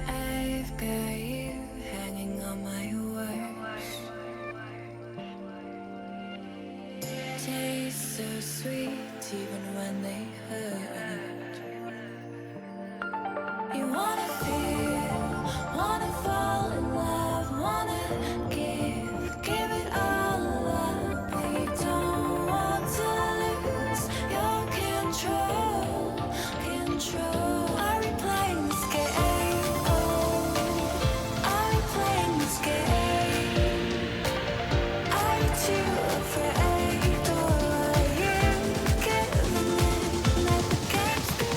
I've got you hanging on my words. Taste so sweet even when they hurt. You wanna feel, wanna fall in love, wanna give it all up, but you don't want to lose your control. Are we playing this game? Oh, are we playing this game? Are you too afraid, or are you giving in? Let the games begin.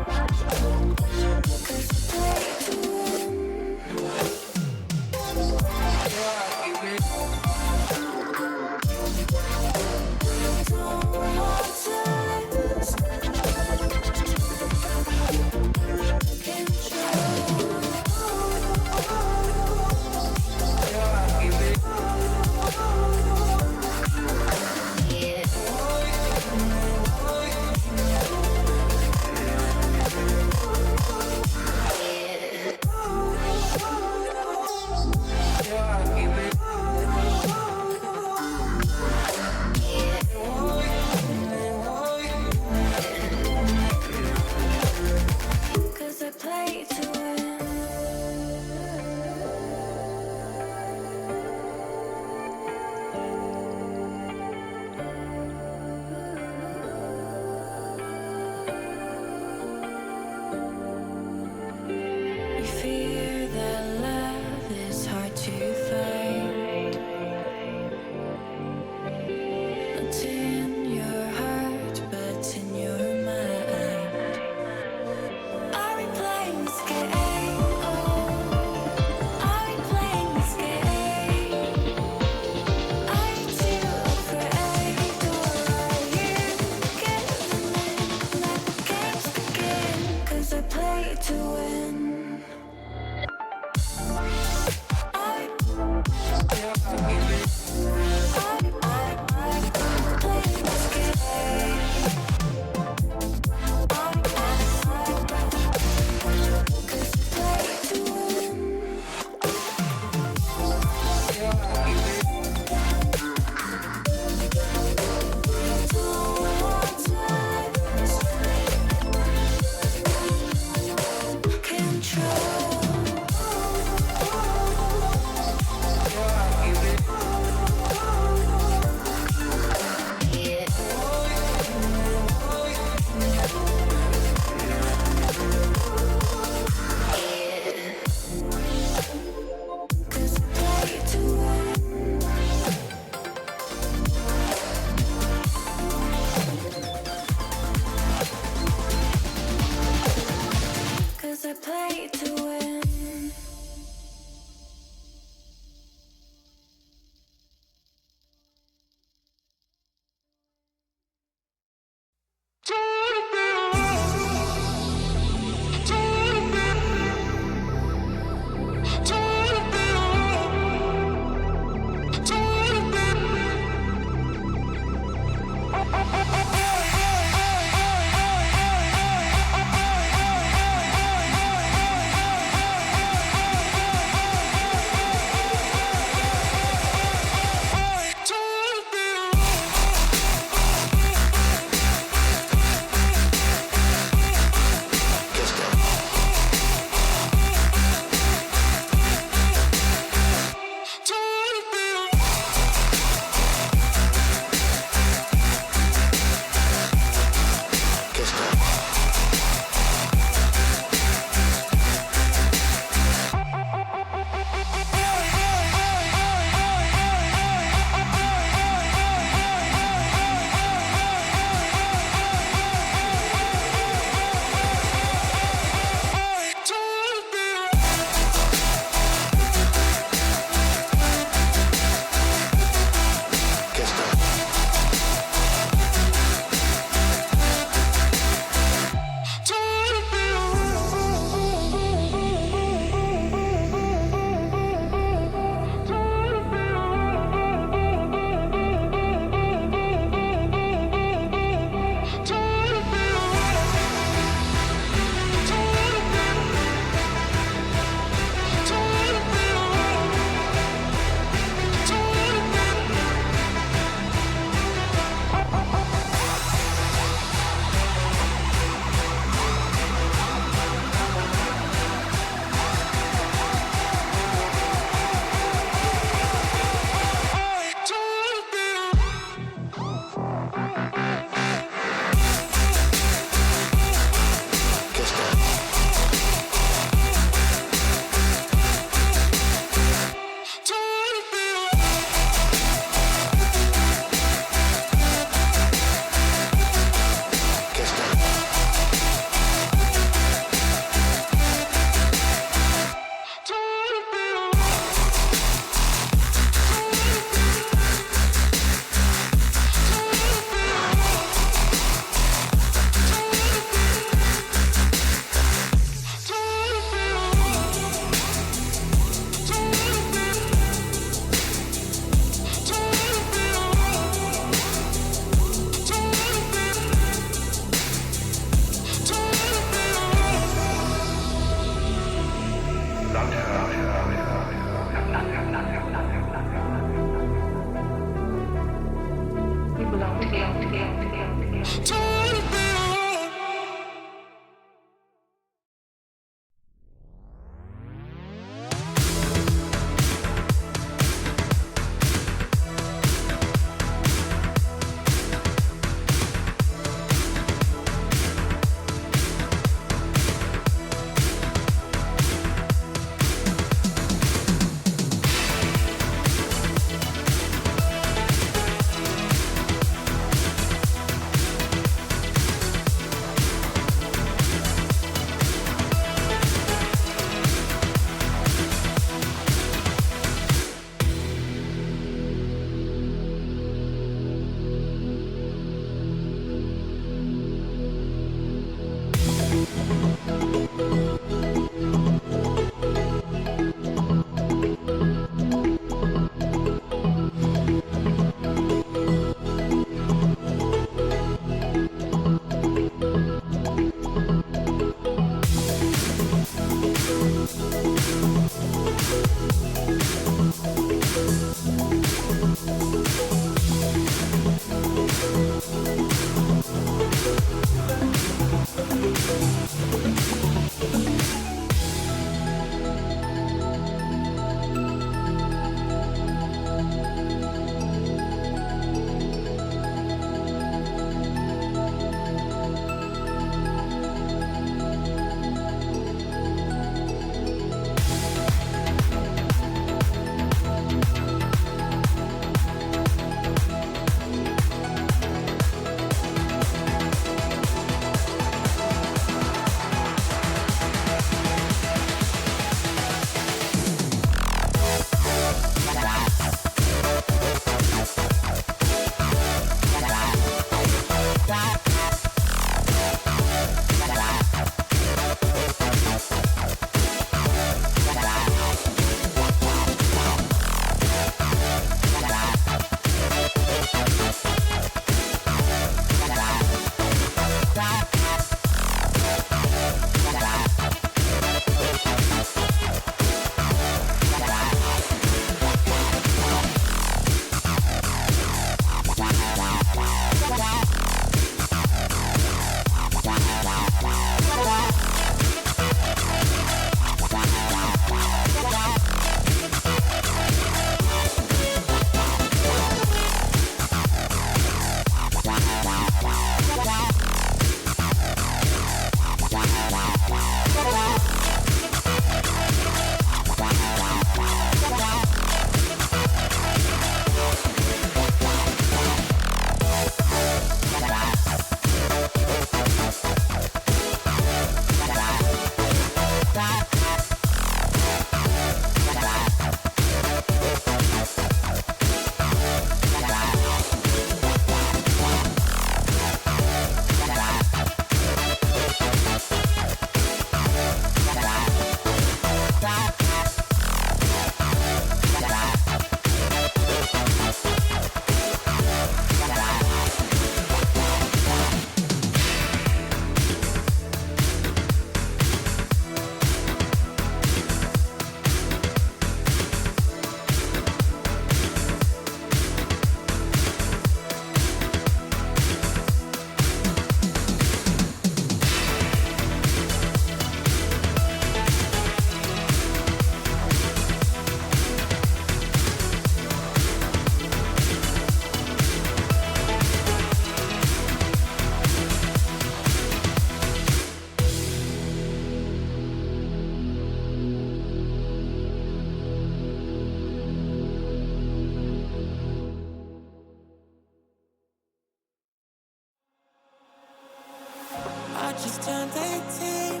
just turned 18.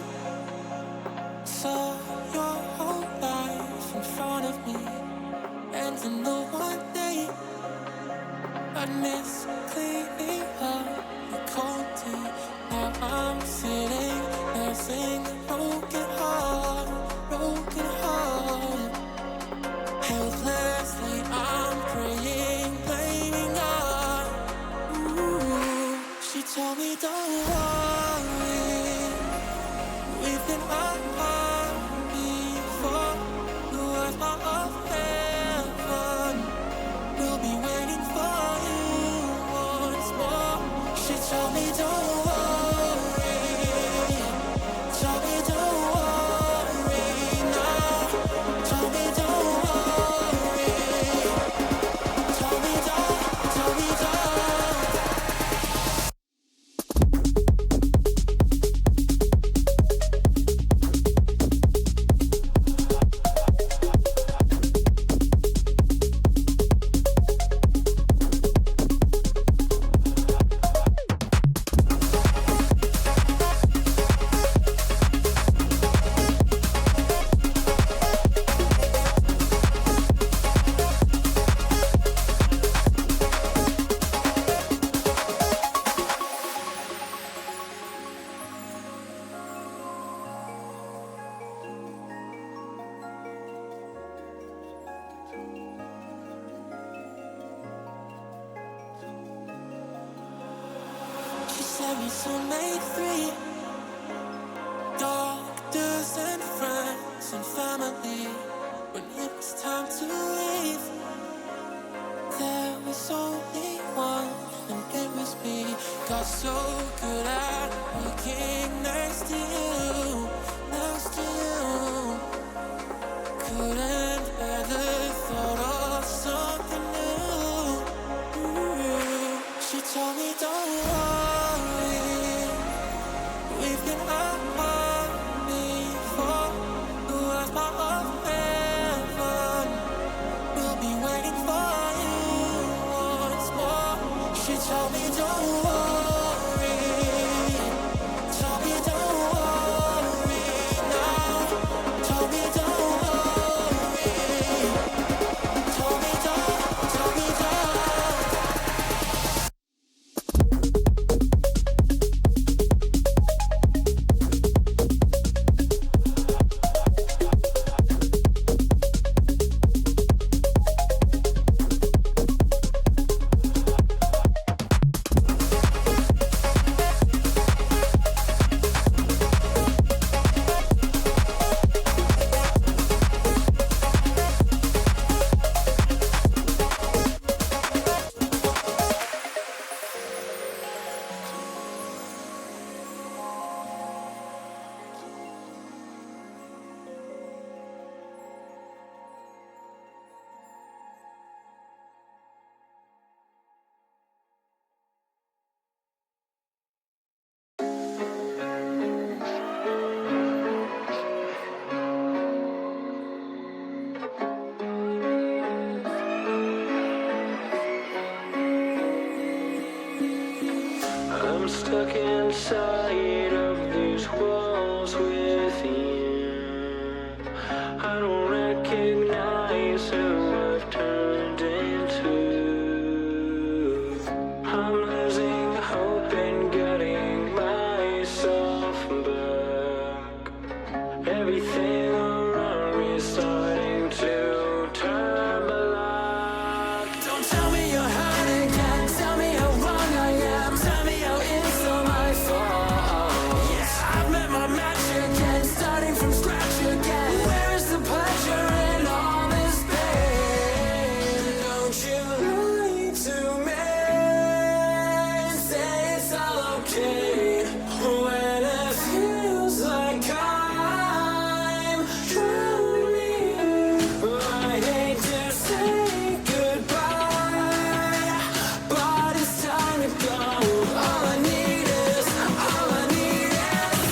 Saw your whole life in front of me, and I know one day I'd miss cleaning up your cold tea. Now I'm sitting there singing broken heart, helplessly I'm praying, blaming God. Ooh, she told me don't worry, we've been apart before. The words of heaven will be waiting for you once more. She told me don't worry, told me don't worry now, told me don't worry, told me don't. She said we soon made three, doctors and friends and family. When it was time to leave, there was only one, and it was me. Got so good at looking next to you, next to you. Couldn't bear the thought of something new. Ooh, she told me don't worry, we've been apart before. The words of heaven will be waiting for you once more. She told me don't worry, told me don't worry now, told me don't worry, told me don't, told me don't. I'm stuck inside of these walls with you. I don't recognize who I've turned into. I'm losing hope in getting myself back. Everything around me is starting to turn black. Don't tell me you're hurting, can't tell me how wrong I am. Tell me how it's all my fault. Yeah, I've met my match again, starting from scratch again. Where is the pleasure in all this pain? Don't you lie to me, say it's all okay, when it feels like I'm drowning. I hate to say goodbye, but it's time to go. All I need is someone else.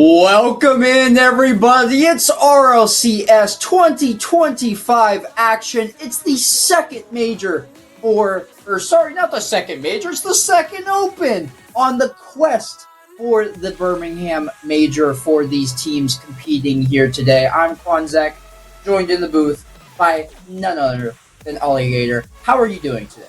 Welcome in, everybody. It's RLCS 2025 action. It's the second major not the second major, it's the second open on the quest for the Birmingham major for these teams competing here today. I'm Quanzek, joined in the booth by none other than Aliagator. How are you doing today?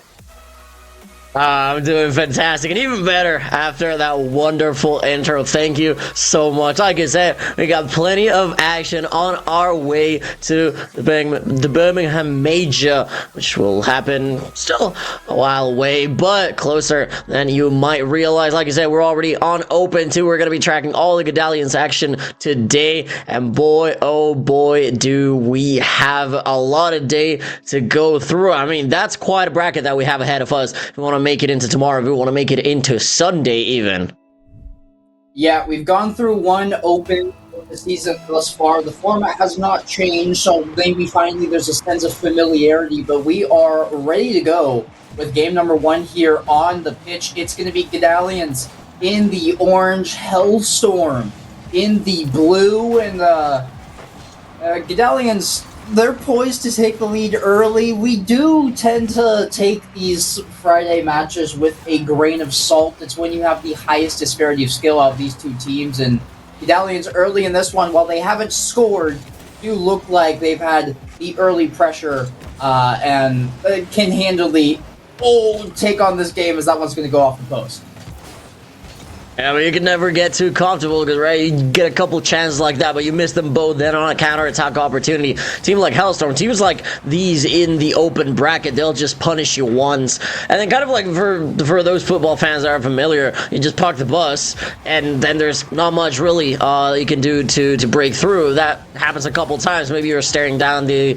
I'm doing fantastic and even better after that wonderful intro. Thank you so much. Like I said, we got plenty of action on our way to the Birmingham Major, which will happen still a while away, but closer than you might realize. Like I said, we're already on Open 2. We're going to be tracking all the Godalions action today, and boy, oh boy, do we have a lot of day to go through. I mean, that's quite a bracket that we have ahead of us. If we want to make it into tomorrow, if we want to make it into Sunday even. Yeah, we've gone through one open the season thus far. The format has not changed, so maybe finally there's a sense of familiarity, but we are ready to go with game number 1 here on the pitch. It's going to be Godalions in the orange, Hellstorm in the blue, and the Godalions, they're poised to take the lead early. We do tend to take these Friday matches with a grain of salt. It's when you have the highest disparity of skill out of these two teams, and Godalions early in this one, while they haven't scored, do look like they've had the early pressure and can handily take on this game, as that one's going to go off the post. Yeah, but you can never get too comfortable because, right, you get a couple chances like that, but you miss them both then on a counter-attack opportunity. Team like Hellstorm, teams like these in the open bracket, they'll just punish you once. And then kind of like for those football fans that are familiar, you just park the bus, and then there's not much really you can do to break through. That happens a couple times. Maybe you're staring down the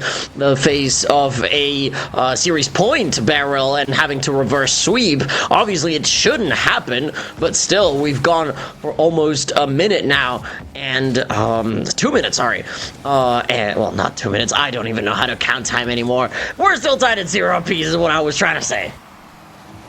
face of a series point barrel and having to reverse sweep. Obviously, it shouldn't happen, but still, we've gone for almost a minute now, and 2 minutes, sorry. Well, not 2 minutes. I don't even know how to count time anymore. We're still tied at 0 apiece is what I was trying to say.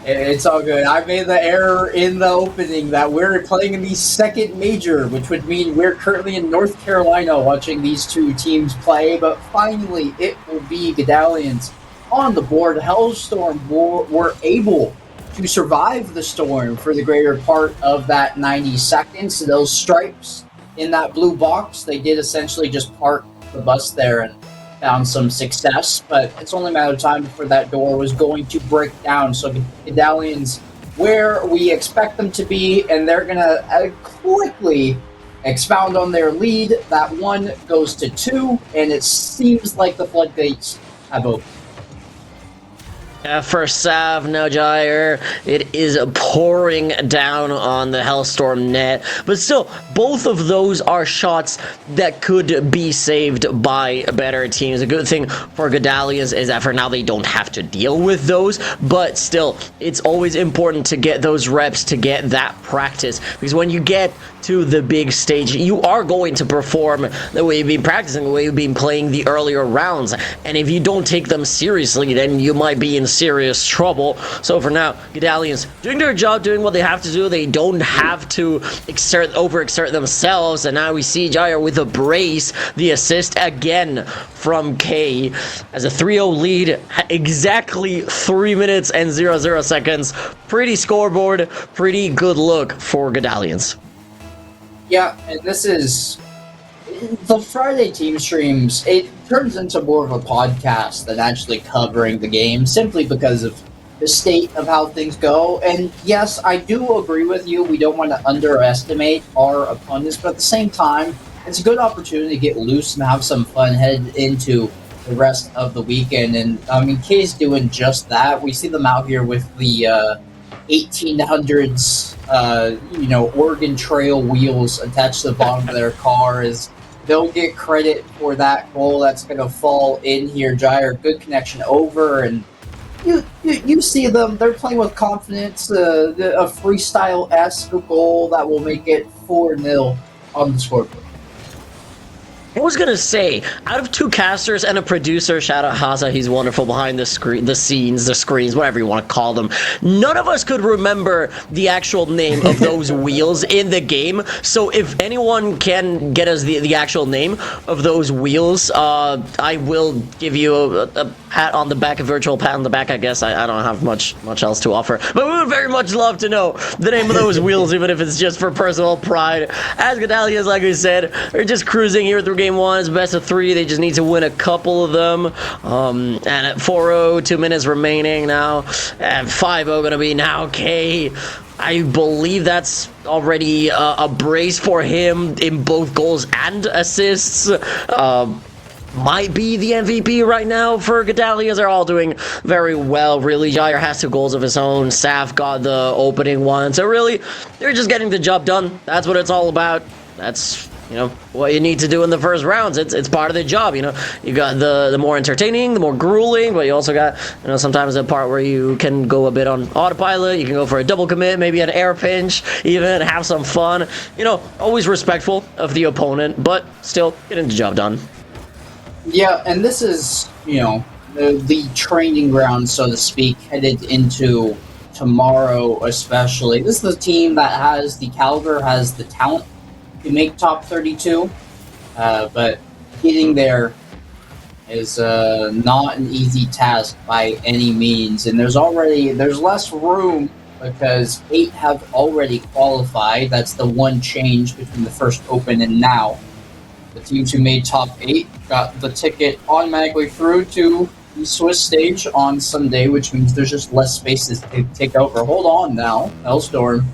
It's all good. I made the error in the opening that we're playing in the second major, which would mean we're currently in North Carolina watching these two teams play, but finally it will be Godalions on the board. Hellstorm were able to survive the storm for the greater part of that 90 seconds. Those stripes in that blue box, they did essentially just park the bus there and found some success, but it's only a matter of time before that door was going to break down. So Godalions where we expect them to be, and they're going to quickly expound on their lead. That 1 goes to 2, and it seems like the floodgates have opened. First salve, no gyre. It is pouring down on the Hellstorm net, but still, both of those are shots that could be saved by better teams. A good thing for Godalions is that for now they don't have to deal with those, but still, it's always important to get those reps, to get that practice, because when you get to the big stage, you are going to perform the way you've been practicing, the way you've been playing the earlier rounds, and if you don't take them seriously, then you might be in serious trouble. So for now, Godalions doing their job, doing what they have to do. They don't have to overexert themselves, and now we see Jair with a brace, the assist again from K as a 3-0 lead, exactly 3 minutes and 00 seconds. Pretty scoreboard, pretty good look for Godalions. Yeah, and this is the Friday team streams. It turns into more of a podcast than actually covering the game, simply because of the state of how things go. And yes, I do agree with you. We don't want to underestimate our opponents, but at the same time, it's a good opportunity to get loose and have some fun headed into the rest of the weekend. And I mean, Kay's doing just that. We see them out here with the 1800s, Oregon Trail wheels attached to the bottom of their car. Is they'll get credit for that goal that's going to fall in here. Jair, good connection over, and you see them. They're playing with confidence. A freestyle-esque goal that will make it 4-0 on the scoreboard. was gonna say, out of 2 casters and a producer, shout out Haza, he's wonderful behind the screen, the scenes, the screens, whatever you want to call them. None of us could remember the actual name of those wheels in the game. So if anyone can get us the actual name of those wheels, I will give you a pat on the back, a virtual pat on the back. I guess I don't have much else to offer, but we would very much love to know the name of those wheels, even if it's just for personal pride. As Godalions, like we said, are just cruising here through game 1. It's best of 3. They just need to win a couple of them. And at 4-0, 2 minutes remaining now. And 5-0 gonna be now K. I believe that's already a brace for him in both goals and assists. Might be the MVP right now for Godalions. They're all doing very well, really. Jair has 2 goals of his own. Saf got the opening one. So really, they're just getting the job done. That's what it's all about. That's, you know, what you need to do in the first rounds. It's part of the job, you know. You got the more entertaining, the more grueling, but you also got, you know, sometimes a part where you can go a bit on autopilot. You can go for a double commit, maybe an air pinch, even have some fun. You know, always respectful of the opponent, but still getting the job done. Yeah, and this is, you know, the training ground, so to speak, headed into tomorrow especially. This is the team that has the caliber, has the talent to make top 32, but getting there is not an easy task by any means, and there's less room because 8 have already qualified. That's the one change between the first open and now. The teams who made top 8 got the ticket automatically through to the Swiss stage on Sunday, which means there's just less spaces to take over. Hold on now. Hellstorm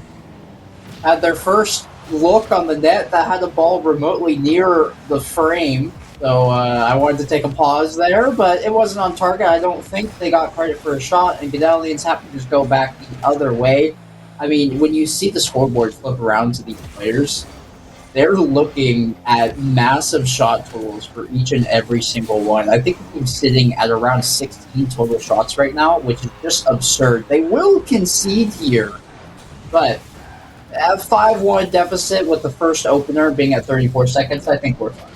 had their first look on the net that had a ball remotely near the frame. So I wanted to take a pause there, but it wasn't on target. I don't think they got credit for a shot, and Godalions happened to just go back the other way. I mean, when you see the scoreboard flip around to these players, they're looking at massive shot totals for each and every single one. I think we're sitting at around 16 total shots right now, which is just absurd. They will concede here, but at 5-1 deficit with the first opener being at 34 seconds, I think we're fine.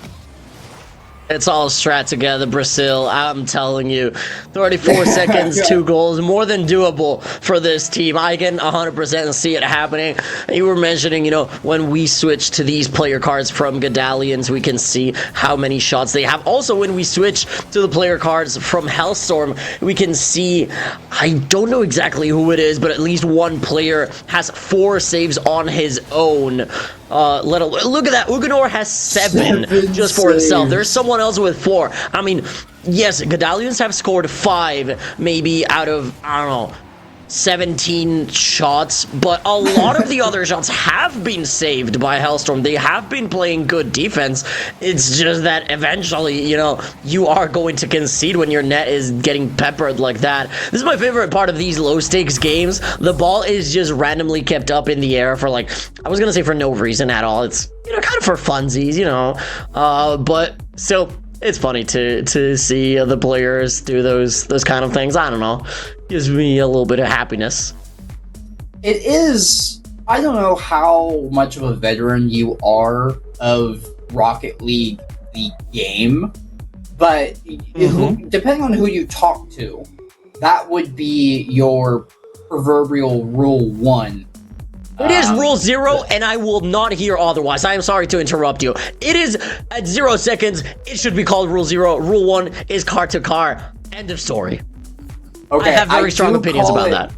It's all strat together, Brazil. I'm telling you. 34 seconds, 2 goals. More than doable for this team. I can 100% see it happening. You were mentioning, you know, when we switch to these player cards from Godalions, we can see how many shots they have. Also, when we switch to the player cards from Hellstorm, we can see, I don't know exactly who it is, but at least one player has 4 saves on his own. Look at that. Uganor has 7 just for himself. There's someone else with 4. I mean, yes, Godalions have scored 5, maybe out of, I don't know, 17 shots, but a lot of the other shots have been saved by Hellstorm. They have been playing good defense. It's just that eventually, you know, you are going to concede when your net is getting peppered like that. This is my favorite part of these low-stakes games. The ball is just randomly kept up in the air for, like, I was gonna say for no reason at all. It's, you know, kind of for funsies, you know, but still, it's funny to see the players do those kind of things. I don't know. Gives me a little bit of happiness. It is. I don't know how much of a veteran you are of Rocket League, the game, but depending on who you talk to, that would be your proverbial rule 1. It is rule 0, and I will not hear otherwise. I am sorry to interrupt you. It is at 0 seconds. It should be called rule 0. Rule 1 is car to car. End of story. Okay, I have very strong opinions about that.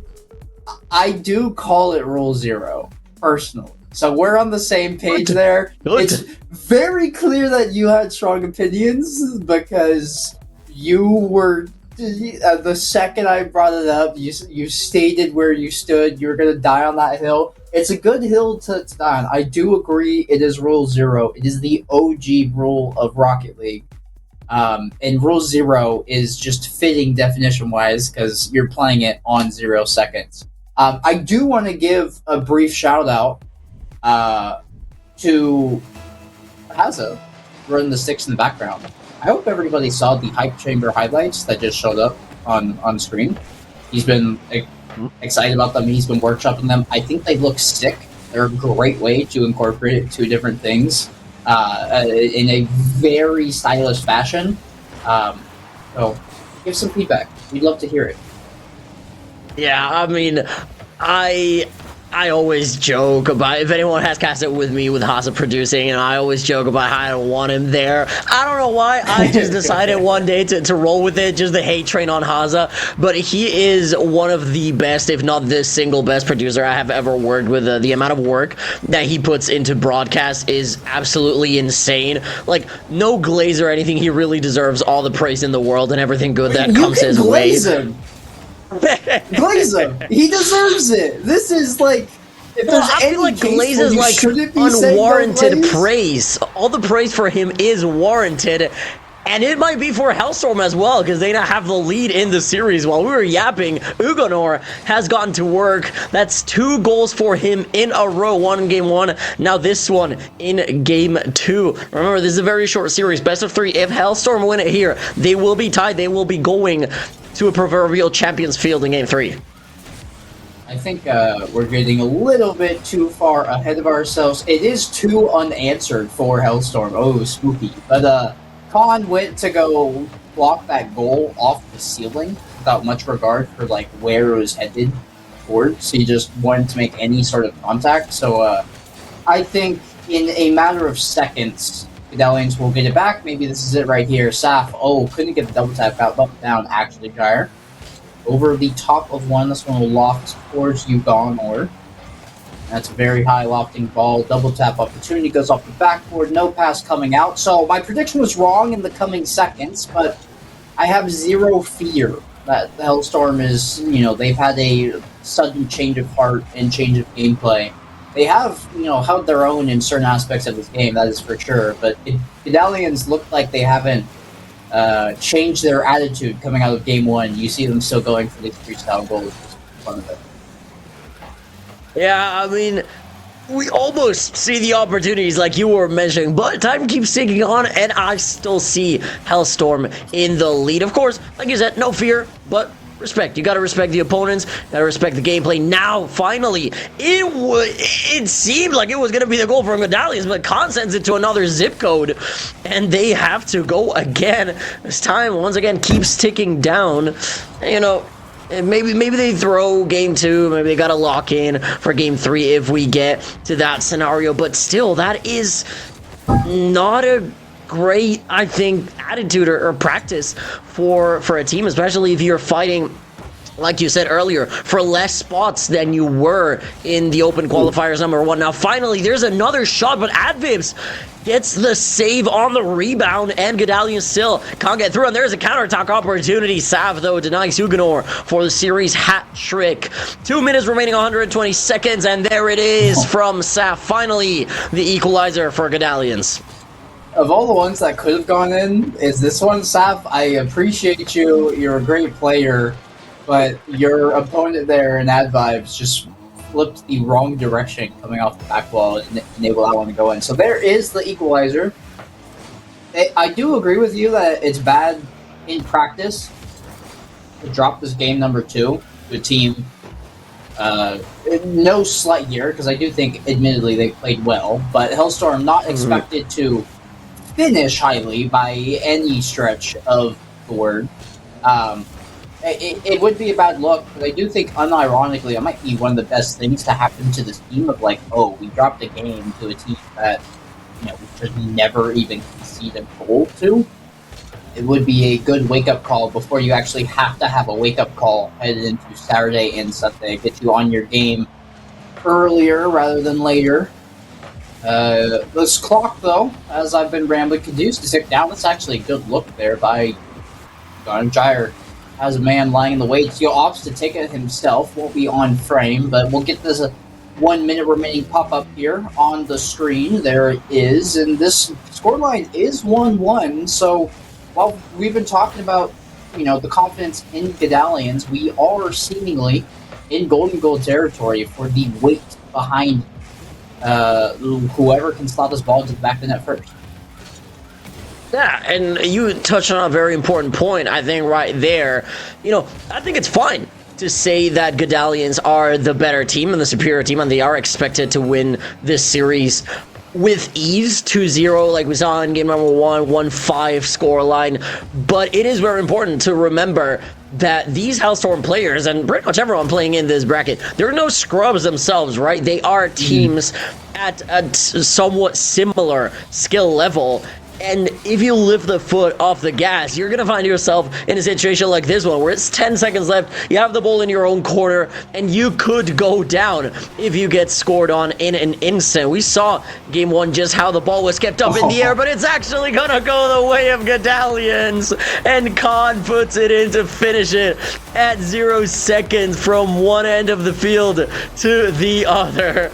I do call it rule 0, personally. So we're on the same page there. Good. It's very clear that you had strong opinions because you were... the second I brought it up, you stated where you stood. You were going to die on that hill. It's a good hill to die on. I do agree it is rule 0. It is the OG rule of Rocket League. And rule 0 is just fitting definition-wise because you're playing it on 0 seconds. I do want to give a brief shout-out to Hazo running the sticks in the background. I hope everybody saw the Hype Chamber highlights that just showed up on screen. He's been excited about them. He's been workshopping them. I think they look sick. They're a great way to incorporate 2 different things. in a very stylish fashion. So give some feedback. We'd love to hear it. Yeah, I mean, I I always joke about, if anyone has cast it with me with Haza producing, and I always joke about how I don't want him there. I don't know why. I just decided one day to roll with it, just the hate train on Haza. But he is one of the best, if not the single best producer I have ever worked with. The amount of work that he puts into broadcast is absolutely insane. Like, no glaze or anything. He really deserves all the praise in the world and everything good that comes his way. Glaze him. He deserves it. This is like, if there's I any feel like case Glaze where is you like shouldn't be saying unwarranted Glaze, praise. All the praise for him is warranted. And it might be for Hellstorm as well, because they now have the lead in the series. While we were yapping, Ugonor has gotten to work. That's 2 goals for him in a row. One in game 1, now this one in game 2. Remember, this is a very short series. Best of 3. If Hellstorm win it here, they will be tied. They will be going to a proverbial champions field in game 3. I think we're getting a little bit too far ahead of ourselves. It is 2 unanswered for Hellstorm. Oh, spooky. But Khan went to go block that goal off the ceiling without much regard for like where it was headed towards. He just wanted to make any sort of contact. So I think in a matter of seconds, Godalions will get it back. Maybe this is it right here. Saf, couldn't get the double tap out, up down, actually, Gyre. Over the top of one, this one will loft towards Ugonor. That's a very high lofting ball. Double tap opportunity goes off the backboard. No pass coming out. So my prediction was wrong in the coming seconds, but I have zero fear that the Hellstorm is, they've had a sudden change of heart and change of gameplay. They have, held their own in certain aspects of this game, that is for sure. But Godalions look like they haven't changed their attitude coming out of game 1. You see them still going for these freestyle goals. Fun of it. Yeah, I mean, we almost see the opportunities like you were mentioning, but time keeps ticking on, and I still see Hellstorm in the lead. Of course, like you said, no fear, but respect. You gotta respect the opponents, gotta respect the gameplay. Now, finally, it seemed like it was gonna be the goal from Godalions, but Khan sends it to another zip code, and they have to go again. This time, once again, keeps ticking down. Maybe they throw game 2, maybe they gotta lock in for game 3 if we get to that scenario, but still, that is not a great, I think, attitude or practice for a team, especially if you're fighting, like you said earlier, for less spots than you were in the open qualifiers number 1. Now, finally, there's another shot, but Advibs gets the save on the rebound, and Godalions still can't get through, and there's a counterattack opportunity. Sav, though, denies Huguenot for the series hat trick. 2 minutes remaining, 120 seconds, and there it is from Sav. Finally, the equalizer for Godalions. Of all the ones that could have gone in, is this one, Saf? I appreciate you. You're a great player, but your opponent there in Ad Vibes just flipped the wrong direction coming off the back wall and enabled that one to go in. So there is the equalizer. I do agree with you that it's bad in practice to drop this game number 2 to a team. No slight here, because I do think, admittedly, they played well, but Hellstorm not expected to finish highly by any stretch of the word. It would be a bad look, but I do think, unironically, it might be one of the best things to happen to this team of like, we dropped a game to a team that, we should never even concede a goal to. It would be a good wake-up call before you actually have to have a wake-up call headed into Saturday and Sunday. Get you on your game earlier rather than later. This clock, though, as I've been rambling, continues to tick down. That's actually a good look there by Gyre. Has a man lying in the weights. He opts to take it himself. Won't be on frame, but we'll get this 1 minute remaining pop-up here on the screen. There it is, and this scoreline is 1-1. So while we've been talking about, the confidence in Godalions, we are seemingly in golden goal territory for the weight behind whoever can slot this ball into the back of the net first. Yeah, and you touched on a very important point, I think, right there. I think it's fine to say that Godalions are the better team and the superior team, and they are expected to win this series with ease 2-0 like we saw in game number 1, 1-5 scoreline. But it is very important to remember that these Hellstorm players, and pretty much everyone playing in this bracket, they're no scrubs themselves, right? They are teams at a somewhat similar skill level. And if you lift the foot off the gas, you're going to find yourself in a situation like this one, where it's 10 seconds left, you have the ball in your own corner, and you could go down if you get scored on in an instant. We saw game 1 just how the ball was kept up in the air, but it's actually going to go the way of Godalions, and Khan puts it in to finish it at 0 seconds from one end of the field to the other.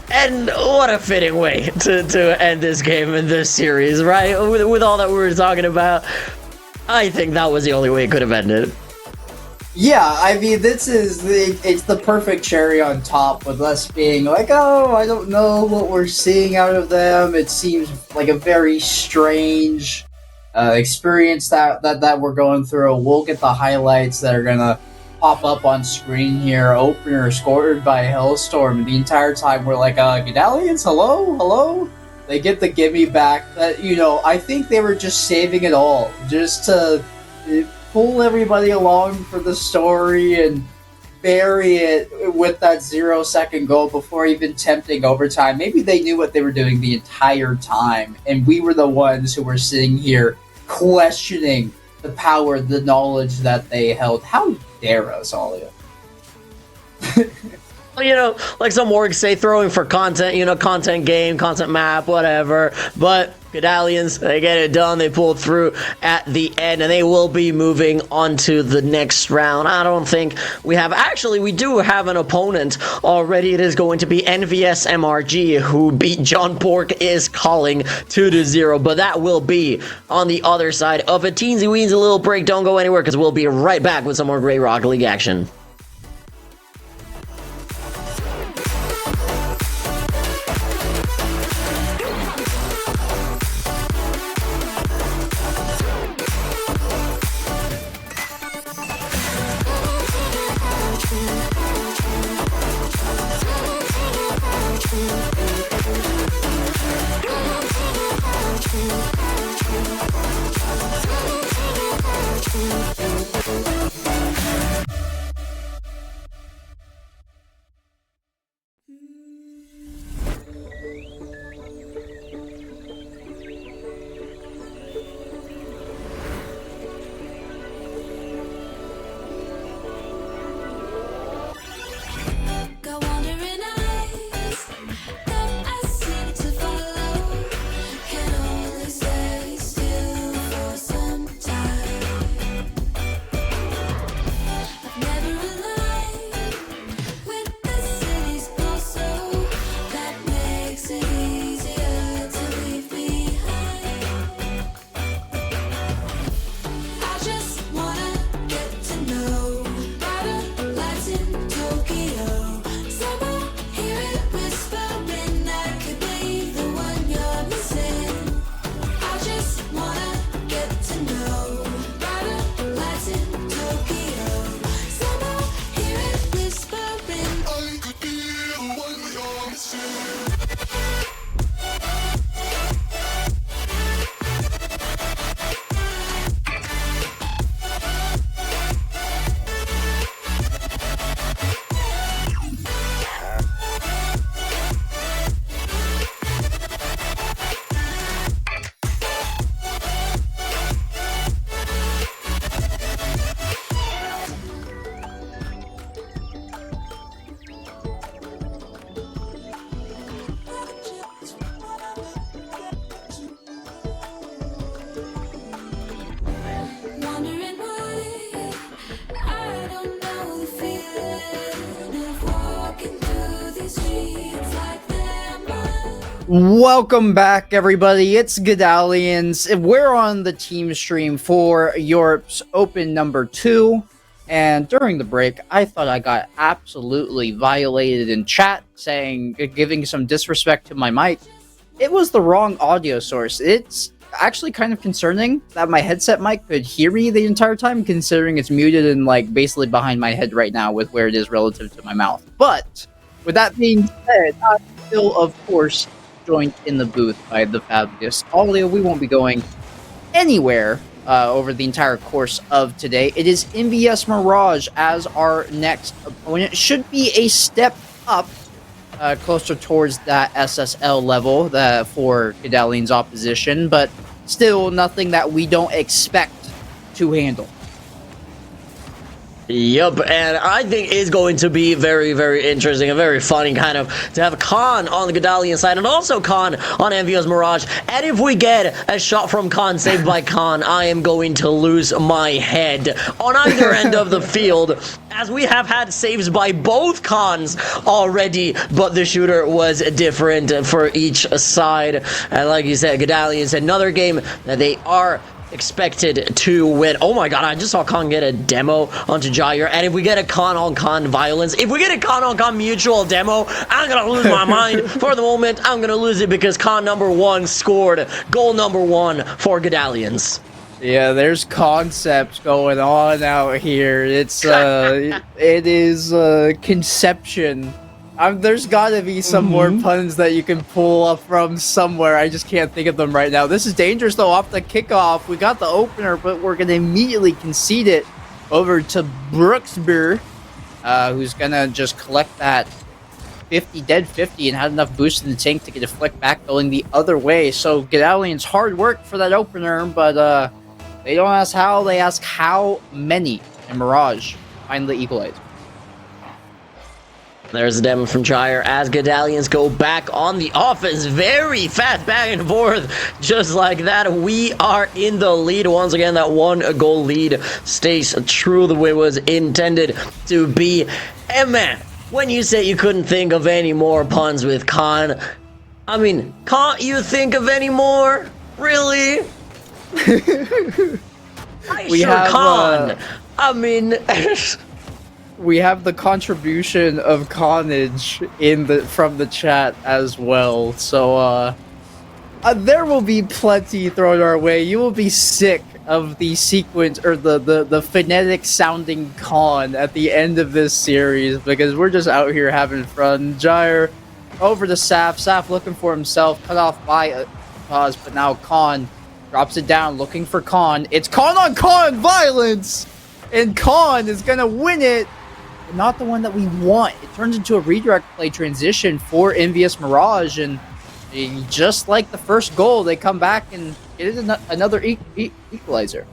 And what a fitting way to end this game in this series, right? With all that we were talking about, I think that was the only way it could have ended. Yeah, I mean, it's the perfect cherry on top, with us being like, oh, I don't know what we're seeing out of them. It seems like a very strange experience that we're going through. We'll get the highlights that are gonna pop up on screen here. Opener scored by Hellstorm. The entire time we're like, Godalions, hello? They get the gimme back. That, I think they were just saving it all, just to pull everybody along for the story and bury it with that 0 second goal before even attempting overtime. Maybe they knew what they were doing the entire time, and we were the ones who were sitting here questioning the power, the knowledge that they held. How dare us, Alia? Like some orgs say, throwing for content, content game, content map, whatever. But Godalions, they get it done. They pull through at the end, and they will be moving on to the next round. I don't think we do have an opponent already. It is going to be NVS MRG, who beat John Pork is calling 2-0. But that will be on the other side of a teensy-weensy little break. Don't go anywhere, because we'll be right back with some more great Rocket League action. Got wandering eyes that I seem to follow. Can only stay still for some time. I've never aligned with the city's pulse, so that makes it easier to leave behind. I just wanna get to know brighter lights in Tokyo. Somehow hear it whispering I could be the one you're missing. I just wanna get to know brighter lights in Tokyo. Somehow hear it whispering I could be the one you're missing. Wondering why I don't know the feeling of walking through these streets like they're mine. Welcome back, everybody. It's Godalions. We're on the team stream for Europe's Open number 2. And during the break, I thought I got absolutely violated in chat, giving some disrespect to my mic. It was the wrong audio source. It's actually kind of concerning that my headset mic could hear me the entire time, considering it's muted and basically behind my head right now with where it is relative to my mouth. But with that being said, I'm still, of course, joined in the booth by the fabulous Audio. We won't be going anywhere over the entire course of today. It is MVS Mirage as our next opponent. Should be a step up closer towards that SSL level for Godalions' opposition, but still nothing that we don't expect to handle. Yup, and I think it's going to be very, very interesting and very funny kind of to have Khan on the Godalion side and also Khan on MVS Mirage. And if we get a shot from Khan saved by Khan, I am going to lose my head on either end of the field, as we have had saves by both Khans already, but the shooter was different for each side. And like you said, Godalions, another game that they are expected to win. Oh my god, I just saw Khan get a demo onto Jair, and if we get a Khan on Khan violence, if we get a Khan on Khan mutual demo, I'm gonna lose my mind. For the moment, I'm gonna lose it because Khan number 1 scored goal number 1 for Godalions. Yeah, there's concepts going on out here. It's it is conception. There's gotta be some more puns that you can pull up from somewhere. I just can't think of them right now. This is dangerous though. Off the kickoff, we got the opener, but we're gonna immediately concede it over to Brooksbeer, who's gonna just collect that 50 dead 50 and had enough boost in the tank to get a flick back going the other way. So Godalions hard work for that opener, but they don't ask how, they ask how many. And Mirage finally equalized. There's a demo from Jair as Godalions go back on the offense. Very fast back and forth. Just like that, we are in the lead. Once again, that 1-goal lead stays true the way it was intended to be. And man, when you said you couldn't think of any more puns with Khan, I mean, can't you think of any more? Really? We have Khan. I mean... We have the contribution of Carnage from the chat as well, so there will be plenty thrown our way. You will be sick of the sequence or the phonetic sounding con at the end of this series, because we're just out here having fun. Jair over to Saf. Saf looking for himself, cut off by Paz, but now Khan drops it down, looking for Khan. It's Khan on Khan violence, and Khan is gonna win it. Not the one that we want. It turns into a redirect play transition for MVS Mirage, and just like the first goal, they come back and get another equalizer.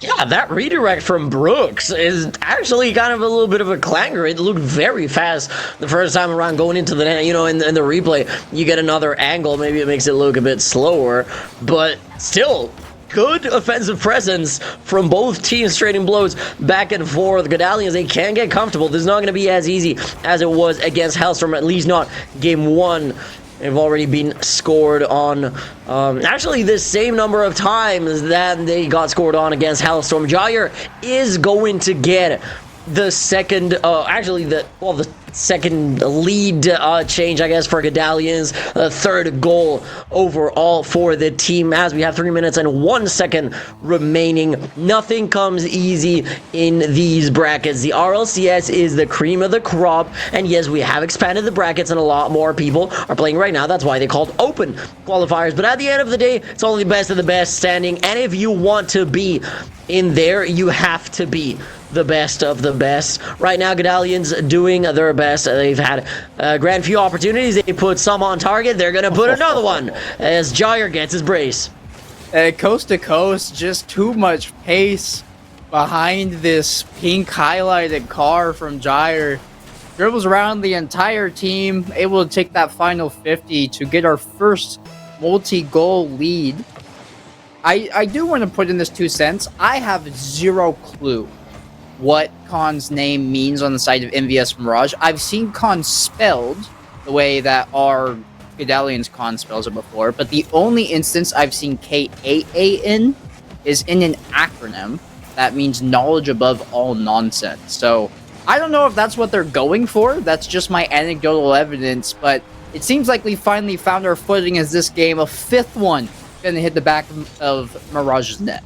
Yeah, that redirect from Brooks is actually kind of a little bit of a clanger. It looked very fast the first time around going into the net. You know, in the replay, you get another angle. Maybe it makes it look a bit slower, but still... good offensive presence from both teams, trading blows back and forth. Godalions, they can get comfortable. This is not going to be as easy as it was against Hellstorm, at least not game 1. They've already been scored on, actually the same number of times that they got scored on against Hellstorm. Jair is going to get the second, the second lead change, I guess, for Godalions. The third goal overall for the team, as we have 3 minutes and 1 second remaining. Nothing comes easy in these brackets. The RLCS is the cream of the crop, and yes, we have expanded the brackets and a lot more people are playing right now. That's why they called open qualifiers, but at the end of the day, it's only the best of the best standing, and if you want to be in there, you have to be the best of the best. Right now, Godalions doing their best. They've had a grand few opportunities. They put some on target. They're going to put another one as Jair gets his brace. Coast to coast, just too much pace behind this pink highlighted car from Jair. Dribbles around the entire team, able to take that final 50 to get our first multi-goal lead. I do want to put in this 2 cents. I have zero clue what Khan's name means on the side of MVS Mirage. I've seen Khan spelled the way that our Godalions Khan spells it before, but the only instance I've seen K-A-A-N is in an acronym that means knowledge above all nonsense. So I don't know if that's what they're going for. That's just my anecdotal evidence, but it seems like we finally found our footing as this game, a 5th one, gonna hit the back of Mirage's net.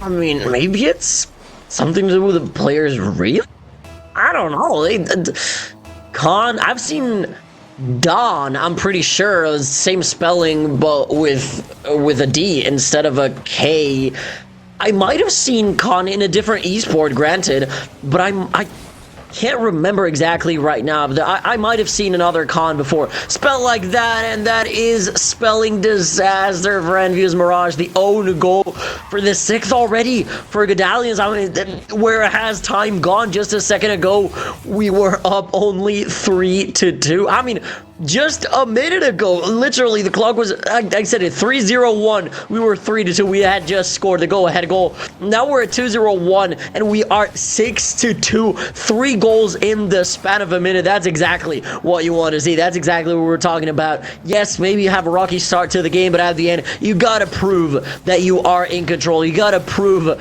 I mean, maybe it's something to do with the players, really? I don't know. Khan, I've seen Dawn, I'm pretty sure it was same spelling but with a D instead of a K. I might have seen Con in a different esport, granted, but I can't remember exactly right now. But I might have seen another Con before spelled like that, and that is spelling disaster for Envious Mirage. The own goal for the 6th already for Godalions. I mean, where has time gone? Just a second ago, we were up only 3-2. I mean, just a minute ago, literally, the clock was, I said it, 3-0-1. We were 3-2. We had just scored the go-ahead goal. Now we're at 2-0-1, and we are 6-2. 3 goals in the span of a minute. That's exactly what you want to see. That's exactly what we're talking about. Yes, maybe you have a rocky start to the game, but at the end, you gotta prove that you are in control. You gotta prove,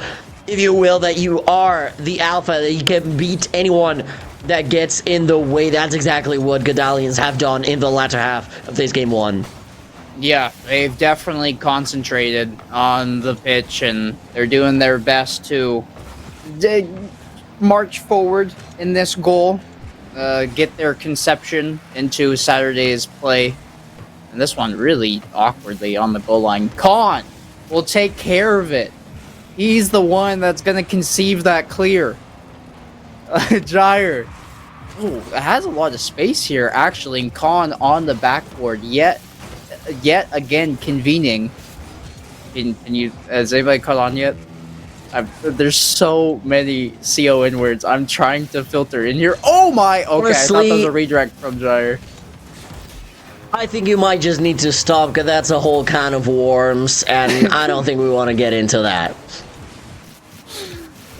if you will, that you are the alpha, that you can beat anyone that gets in the way. That's exactly what Godalions have done in the latter half of this game 1. Yeah, they've definitely concentrated on the pitch, and they're doing their best to march forward in this goal, get their conception into Saturday's play. And this one really awkwardly on the goal line. Khan will take care of it. He's the one that's going to conceive that clear. Gyre. Ooh, it has a lot of space here, actually. And Khan on the backboard, yet again convening. Can you? Has anybody caught on yet? There's so many CON words. I'm trying to filter in here. Oh my! Okay, honestly, I thought that was a redirect from Gyre. I think you might just need to stop, because that's a whole can of worms, and I don't think we want to get into that.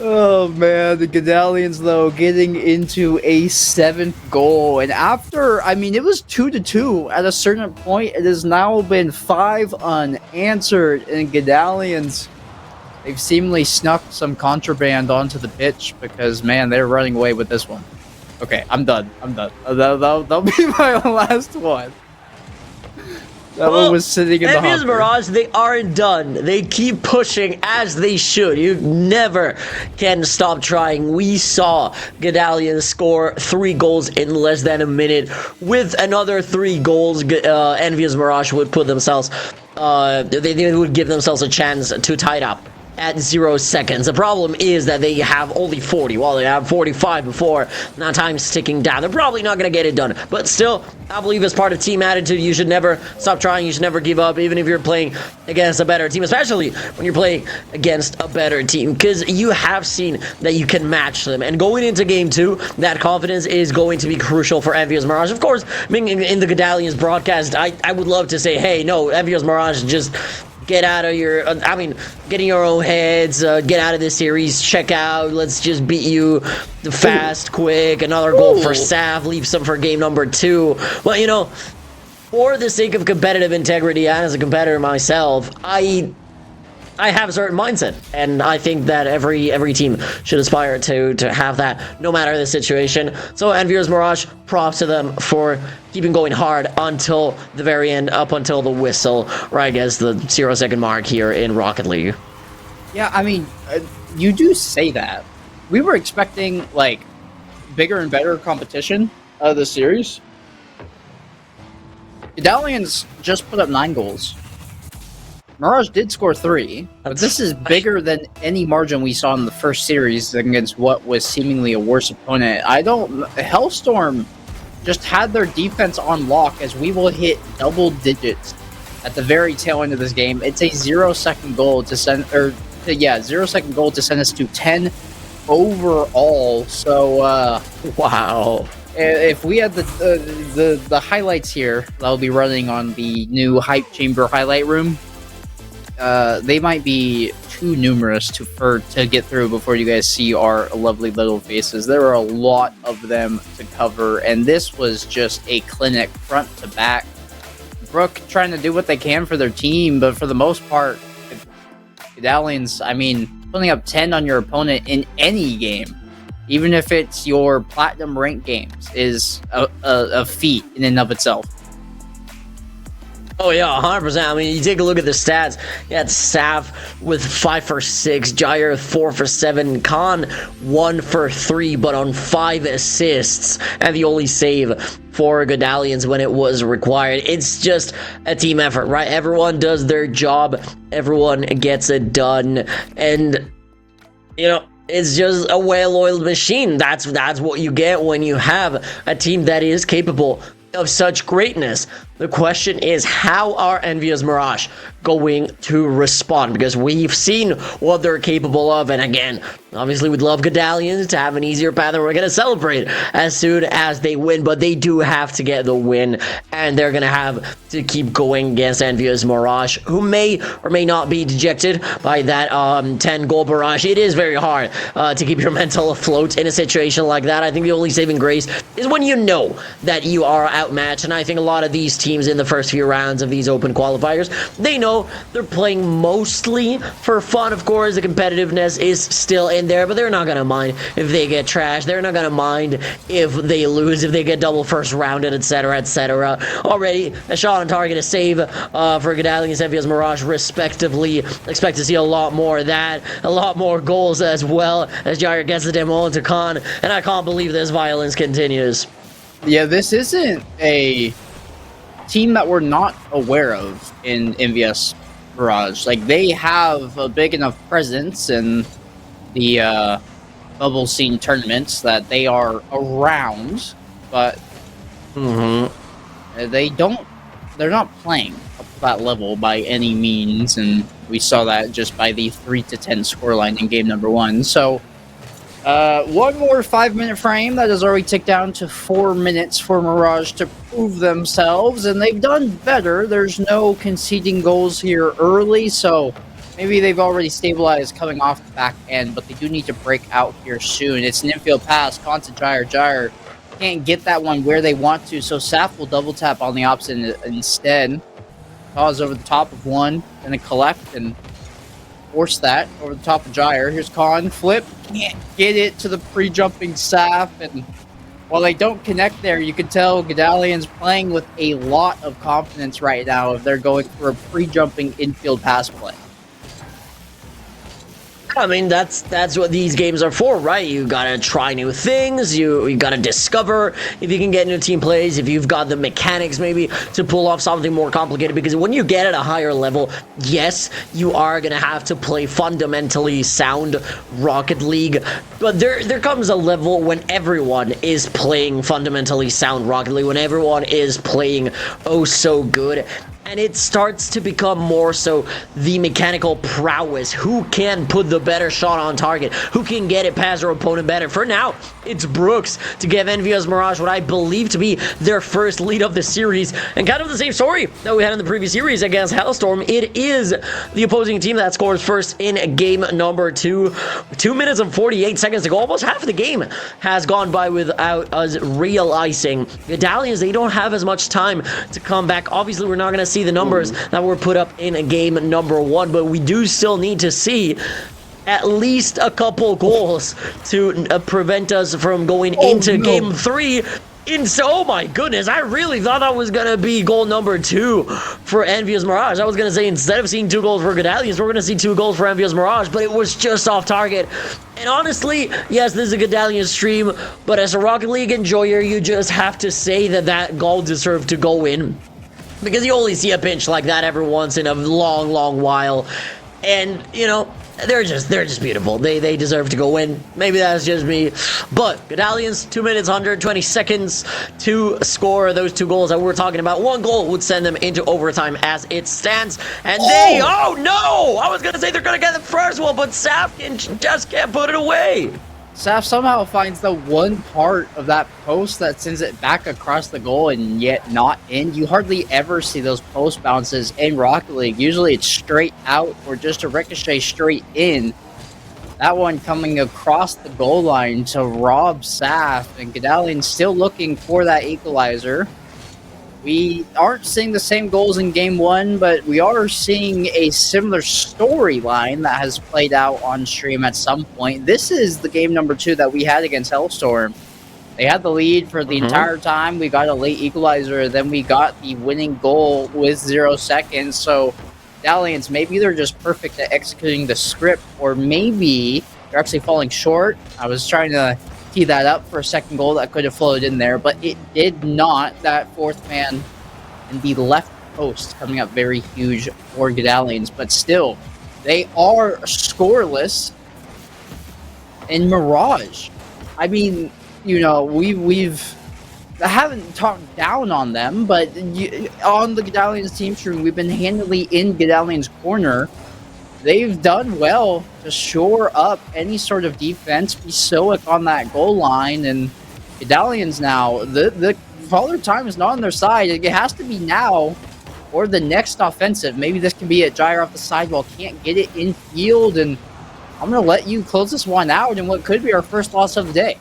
Oh man, the Godalions though getting into a 7th goal, and after, I mean, it was 2-2 at a certain point. It has now been 5 unanswered, and Godalions, they've seemingly snuck some contraband onto the pitch, because man, they're running away with this one. Okay, I'm done. That'll be my last one. That one was sitting in the Envious hopper. Mirage, they aren't done. They keep pushing as they should. You never can stop trying. We saw Godalions score 3 goals in less than a minute. With another 3 goals, Envious Mirage would put themselves, they would give themselves a chance to tie it up at 0 seconds. The problem is that they have only 40. Well, they have 45 before. Now time's ticking down. They're probably not going to get it done. But still, I believe as part of team attitude, you should never stop trying. You should never give up, even if you're playing against a better team, especially when you're playing against a better team, because you have seen that you can match them. And going into game 2, that confidence is going to be crucial for Envious Mirage. Of course, being in the Godalions broadcast, I would love to say, hey, no, Envious Mirage, just get out of your, get in your own heads, get out of this series, check out, let's just beat you fast, quick, another goal for Sav, leave some for game number 2. Well, you know, for the sake of competitive integrity, and as a competitor myself, I have a certain mindset, and I think that every team should aspire to have that, no matter the situation. So Envious Mirage, props to them for keeping going hard until the very end, up until the whistle, or I guess the 0 second mark here in Rocket League. Yeah, I mean, you do say that. We were expecting, like, bigger and better competition out of the series. Godalions just put up 9 goals. Mirage did score 3, but this is bigger than any margin we saw in the first series against what was seemingly a worse opponent. Hellstorm just had their defense on lock, as we will hit double digits at the very tail end of this game. It's a 0 second goal to send, 0 second goal to send us to 10 overall. So, Wow. if we had the highlights here, that'll be running on the new Hype Chamber highlight room. They might be too numerous to get through before you guys see our lovely little faces. There are a lot of them to cover, and this was just a clinic front to back. Brook trying to do what they can for their team, but for the most part, Godalions, I mean, putting up 10 on your opponent in any game, even if it's your platinum rank games, is a feat in and of itself. Oh yeah, 100%. I mean, you take a look at the stats. You had Saf with 5 for 6, Jair 4 for 7, Khan 1 for 3, but on 5 assists, and the only save for Godalions when it was required. It's just a team effort, right? Everyone does their job, everyone gets it done, and it's just a well-oiled machine. That's what you get when you have a team that is capable of such greatness. The question is, how are Envious Mirage going to respond? Because we've seen what they're capable of, and again, obviously we'd love Godalions to have an easier path, and we're going to celebrate as soon as they win, but they do have to get the win, and they're going to have to keep going against Envious Mirage, who may or may not be dejected by that 10-goal barrage. It is very hard to keep your mental afloat in a situation like that. I think the only saving grace is when you know that you are outmatched, and I think a lot of these teams in the first few rounds of these open qualifiers, they know they're playing mostly for fun. Of course, the competitiveness is still in there, but they're not gonna mind if they get trashed. They're not gonna mind if they lose, if they get double first rounded, etc., etc. Already a shot on target, a save for Godalions, Envious Mirage, respectively. Expect to see a lot more of that, a lot more goals as well, as Jair gets the demo into Khan, and I can't believe this violence continues. Yeah, this isn't a team that we're not aware of in Envious Mirage. Like, they have a big enough presence in the bubble scene tournaments that they are around, but they're not playing up to that level by any means, and we saw that just by the 3-10 scoreline in game number 1. So one more 5-minute frame that has already ticked down to 4 minutes for Mirage to prove themselves, and they've done better. There's no conceding goals here early, so maybe they've already stabilized coming off the back end, but they do need to break out here soon. It's an infield pass, constant Jair can't get that one where they want to, so Saf will double tap on the opposite instead. Pause over the top of one, then a collect, and force that over the top of Jair. Here's Khan, flip, can't get it to the pre-jumping Saf, and while they don't connect there, you can tell Godalions playing with a lot of confidence right now if they're going for a pre-jumping infield pass play. I mean, that's what these games are for, right? You gotta try new things, you gotta discover if you can get into team plays, if you've got the mechanics maybe to pull off something more complicated, because when you get at a higher level, yes, you are gonna have to play fundamentally sound Rocket League, but there comes a level when everyone is playing fundamentally sound Rocket League, when everyone is playing oh so good, and it starts to become more so the mechanical prowess. Who can put the better shot on target? Who can get it past their opponent better? For now, it's Brooks to give Envious Mirage what I believe to be their first lead of the series. And kind of the same story that we had in the previous series against Hellstorm. It is the opposing team that scores first in game number 2. 2 minutes and 48 seconds to go. Almost half of the game has gone by without us realizing. Godalions, they don't have as much time to come back. Obviously, we're not going to see the numbers that were put up in game number 1, but we do still need to see at least a couple goals to prevent us from going into game 3. Oh my goodness, I really thought that was gonna be goal number 2 for Envious Mirage. I was gonna say, instead of seeing 2 goals for Godalions, we're gonna see 2 goals for Envious Mirage, but it was just off target. And honestly, yes, this is a Godalions stream, but as a Rocket League enjoyer, you just have to say that that goal deserved to go in, because you only see a pinch like that every once in a long while, and they're just beautiful. They deserve to go in. Maybe that's just me, but Godalions, 2 minutes 120 seconds to score those 2 goals that we're talking about. 1 goal would send them into overtime as it stands, and oh no, I was gonna say they're gonna get the first one, but Saf just can't put it away. Saf somehow finds the one part of that post that sends it back across the goal and yet not in. You hardly ever see those post bounces in Rocket League. Usually it's straight out or just a ricochet straight in. That one coming across the goal line to rob Saf, and Godalions still looking for that equalizer. We aren't seeing the same goals in game 1, but we are seeing a similar storyline that has played out on stream at some point. This is the game number 2 that we had against Hellstorm. They had the lead for the entire time. We got a late equalizer, then we got the winning goal with 0 seconds. So, Godalions, maybe they're just perfect at executing the script, or maybe they're actually falling short. I was trying to tee that up for a second goal that could have floated in there, but it did not. That fourth man in the left post coming up very huge for Godalions, but still, they are scoreless in Mirage. I mean, you know, I haven't talked down on them, but on the Godalions team stream, we've been handily in Godalions' corner. They've done well to shore up any sort of defense, be stoic on that goal line, and Godalions now, the Father Time is not on their side. It has to be now or the next offensive. Maybe this can be a gyre off the sidewall, can't get it in field, and I'm going to let you close this one out in what could be our first loss of the day.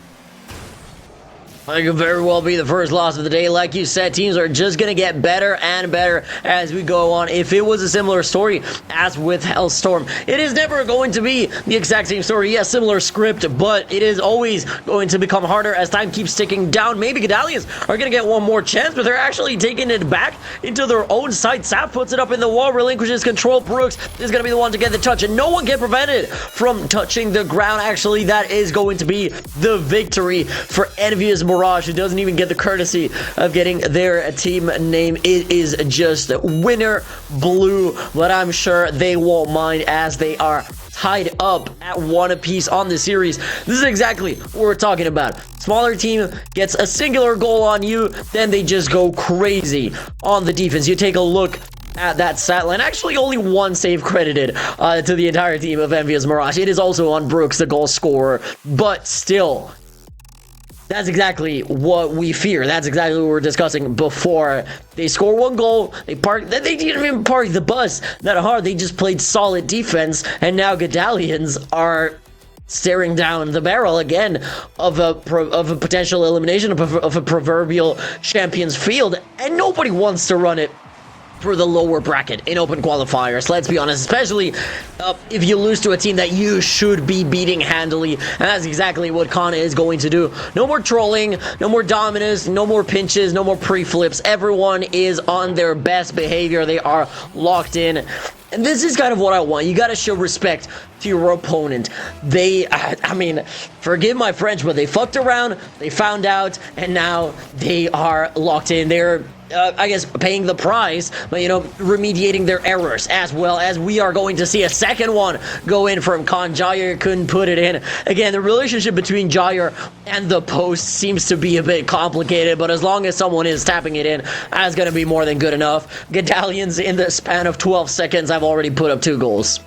It could very well be the first loss of the day. Like you said, teams are just going to get better and better as we go on. If it was a similar story as with Hellstorm, it is never going to be the exact same story. Yes, similar script, but it is always going to become harder as time keeps ticking down. Maybe Godalions are going to get one more chance, but they're actually taking it back into their own side. Sap puts it up in the wall, relinquishes control. Brooks is going to be the one to get the touch, and no one can prevent it from touching the ground. Actually, that is going to be the victory for Envious Mirage, who doesn't even get the courtesy of getting their team name. It is just Winner Blue, but I'm sure they won't mind as they are tied up at 1 apiece on the series. This is exactly what we're talking about. Smaller team gets a singular goal on you, then they just go crazy on the defense. You take a look at that stat line. Actually, only 1 save credited to the entire team of Envious Mirage. It is also on Brooks, the goal scorer, but still, that's exactly what we fear. That's exactly what we were discussing before. They score 1 goal, they didn't even park the bus that hard. They just played solid defense, and now Godalions are staring down the barrel again of a potential elimination of a proverbial champions field, and nobody wants to run it for the lower bracket in open qualifiers. Let's be honest, especially if you lose to a team that you should be beating handily, and that's exactly what Kana is going to do. No more trolling, no more dominance, no more pinches, no more pre-flips. Everyone is on their best behavior. They are locked in. And this is kind of what I want. You got to show respect to your opponent. I mean, forgive my French, but they fucked around, they found out, and now they are locked in. They're, I guess, paying the price, but, you know, remediating their errors, as well as we are going to see a second one go in from Khan. Jair couldn't put it in. Again, the relationship between Jair and the post seems to be a bit complicated, but as long as someone is tapping it in, that's going to be more than good enough. Godalions, in the span of 12 seconds, I've already put up 2 goals.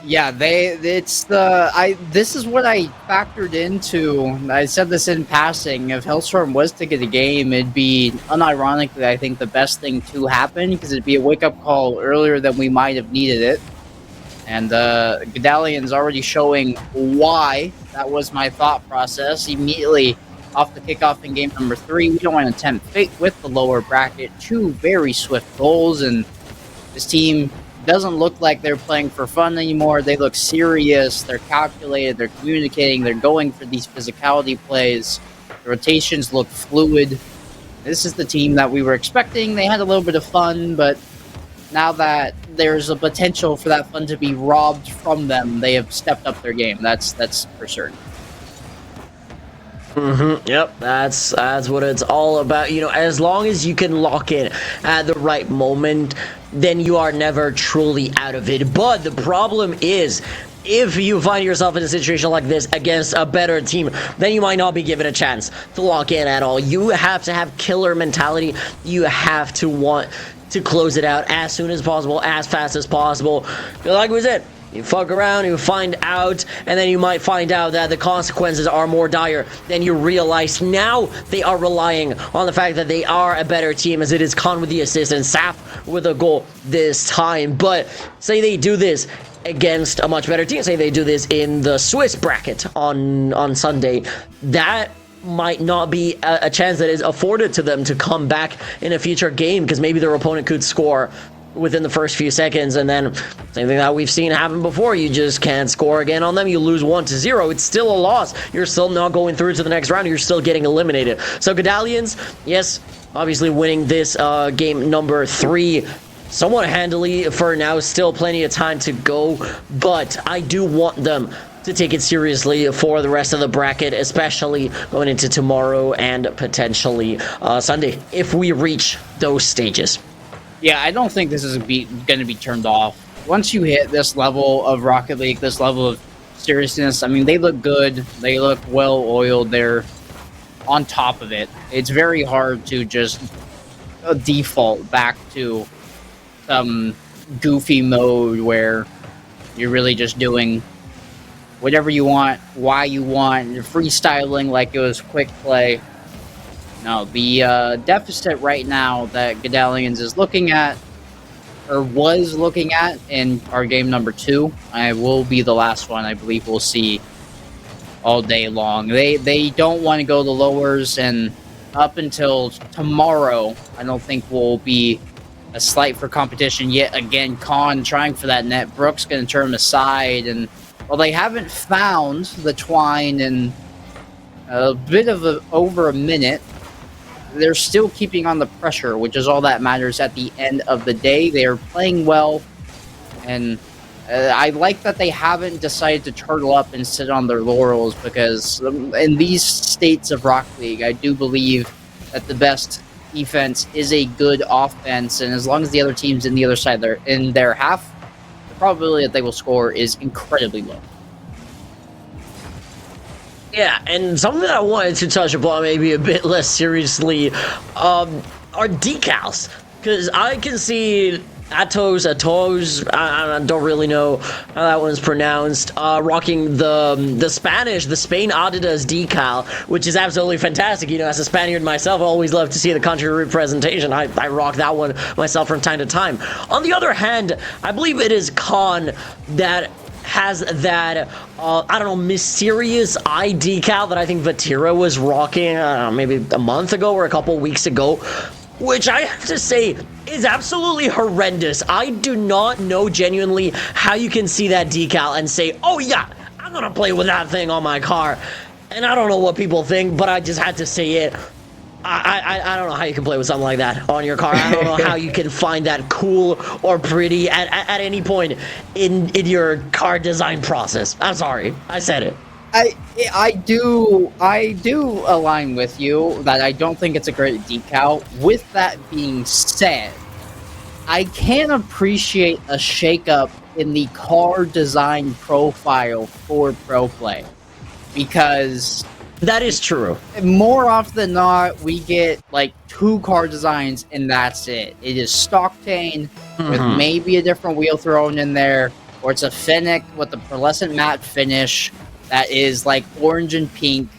Yeah, this is what I factored into. I said this in passing. If Hellstorm was to get a game, it'd be unironically, I think, the best thing to happen, because it'd be a wake-up call earlier than we might have needed it. And Godalions already showing why that was my thought process. Immediately off the kickoff in game number 3, we don't want to tempt fate with the lower bracket. 2 very swift goals, and this team doesn't look like they're playing for fun anymore. They look serious, they're calculated, they're communicating, they're going for these physicality plays. The rotations look fluid. This is the team that we were expecting. They had a little bit of fun, but now that there's a potential for that fun to be robbed from them, they have stepped up their game. That's for certain. Yep, that's what it's all about. You know, as long as you can lock in at the right moment, then you are never truly out of it. But the problem is, if you find yourself in a situation like this against a better team, then you might not be given a chance to lock in at all. You have to have killer mentality. You have to want to close it out as soon as possible, as fast as possible. Like we said, you fuck around, you find out, and then you might find out that the consequences are more dire than you realize. Now they are relying on the fact that they are a better team, as it is Khan with the assist and Saf with a goal this time. But say they do this against a much better team, say they do this in the Swiss bracket on Sunday, that might not be a chance that is afforded to them to come back in a future game, because maybe their opponent could score within the first few seconds, and then same thing that we've seen happen before. You just can't score again on them. You lose 1-0. It's still a loss. You're still not going through to the next round. You're still getting eliminated. So Godalions, yes, obviously winning this game number 3 somewhat handily for now. Still plenty of time to go, but I do want them to take it seriously for the rest of the bracket, especially going into tomorrow and potentially Sunday, if we reach those stages. Yeah, I don't think this is going to be turned off. Once you hit this level of Rocket League, this level of seriousness, I mean, they look good. They look well-oiled. They're on top of it. It's very hard to just default back to some goofy mode where you're really just doing whatever you want, why you want, you're freestyling like it was quick play. No, the deficit right now that Godalions is looking at, or was looking at in our game number 2, I will be the last one I believe we'll see all day long. They don't want to go the lowers, and up until tomorrow, I don't think we'll be a slight for competition yet again. Khan trying for that net. Brooks going to turn him aside, and well, they haven't found the twine in a bit of over a minute. They're still keeping on the pressure, which is all that matters at the end of the day. They are playing well, and I like that they haven't decided to turtle up and sit on their laurels, because in these states of Rocket League, I do believe that the best defense is a good offense, and as long as the other team's in the other side, they're in their half, the probability that they will score is incredibly low. Yeah, and something that I wanted to touch upon maybe a bit less seriously are decals, because I can see Atos, I don't really know how that one's pronounced, rocking the Spanish, the Spain Adidas decal, which is absolutely fantastic. You know, as a Spaniard myself, I always love to see the country representation. I rock that one myself from time to time. On the other hand, I believe it is Khan that has that, I don't know, mysterious eye decal that I think Vatira was rocking, maybe a month ago or a couple weeks ago, which I have to say is absolutely horrendous. I do not know genuinely how you can see that decal and say, oh yeah, I'm gonna play with that thing on my car. And I don't know what people think, but I just had to say it. I don't know how you can play with something like that on your car. I don't know how you can find that cool or pretty at any point in your car design process. I'm sorry, I said it. I do align with you that I don't think it's a great decal. With that being said, I can appreciate a shakeup in the car design profile for Pro Play, because that is true. More often than not, we get like 2 car designs and that's it. It is Stocktain with maybe a different wheel thrown in there, or it's a Fennec with a pearlescent matte finish that is like orange and pink.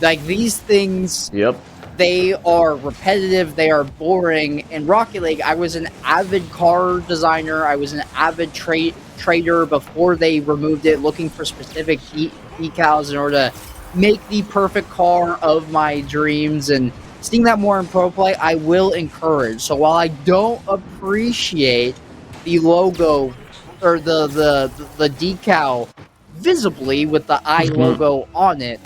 Like, these things, yep, they are repetitive, they are boring. In Rocket League, I was an avid car designer, I was an avid trader before they removed it, looking for specific decals in order to make the perfect car of my dreams, and seeing that more in Pro Play, I will encourage. So while I don't appreciate the logo or the decal visibly with the I logo on it,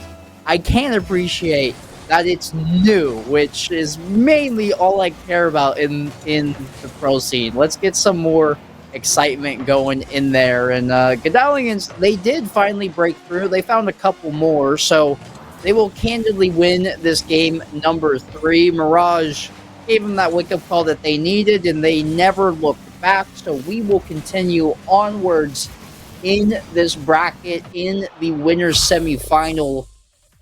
I can appreciate that it's new, which is mainly all I care about in the pro scene. Let's get some more excitement going in there. And Godalions, they did finally break through. They found a couple more, so they will candidly win this game number 3. Mirage gave them that wake-up call that they needed, and they never looked back. So we will continue onwards in this bracket in the winners semifinal.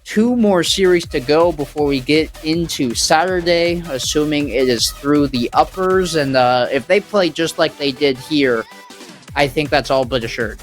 2 more series to go before we get into Saturday, assuming it is through the uppers. And if they play just like they did here, I think that's all but assured.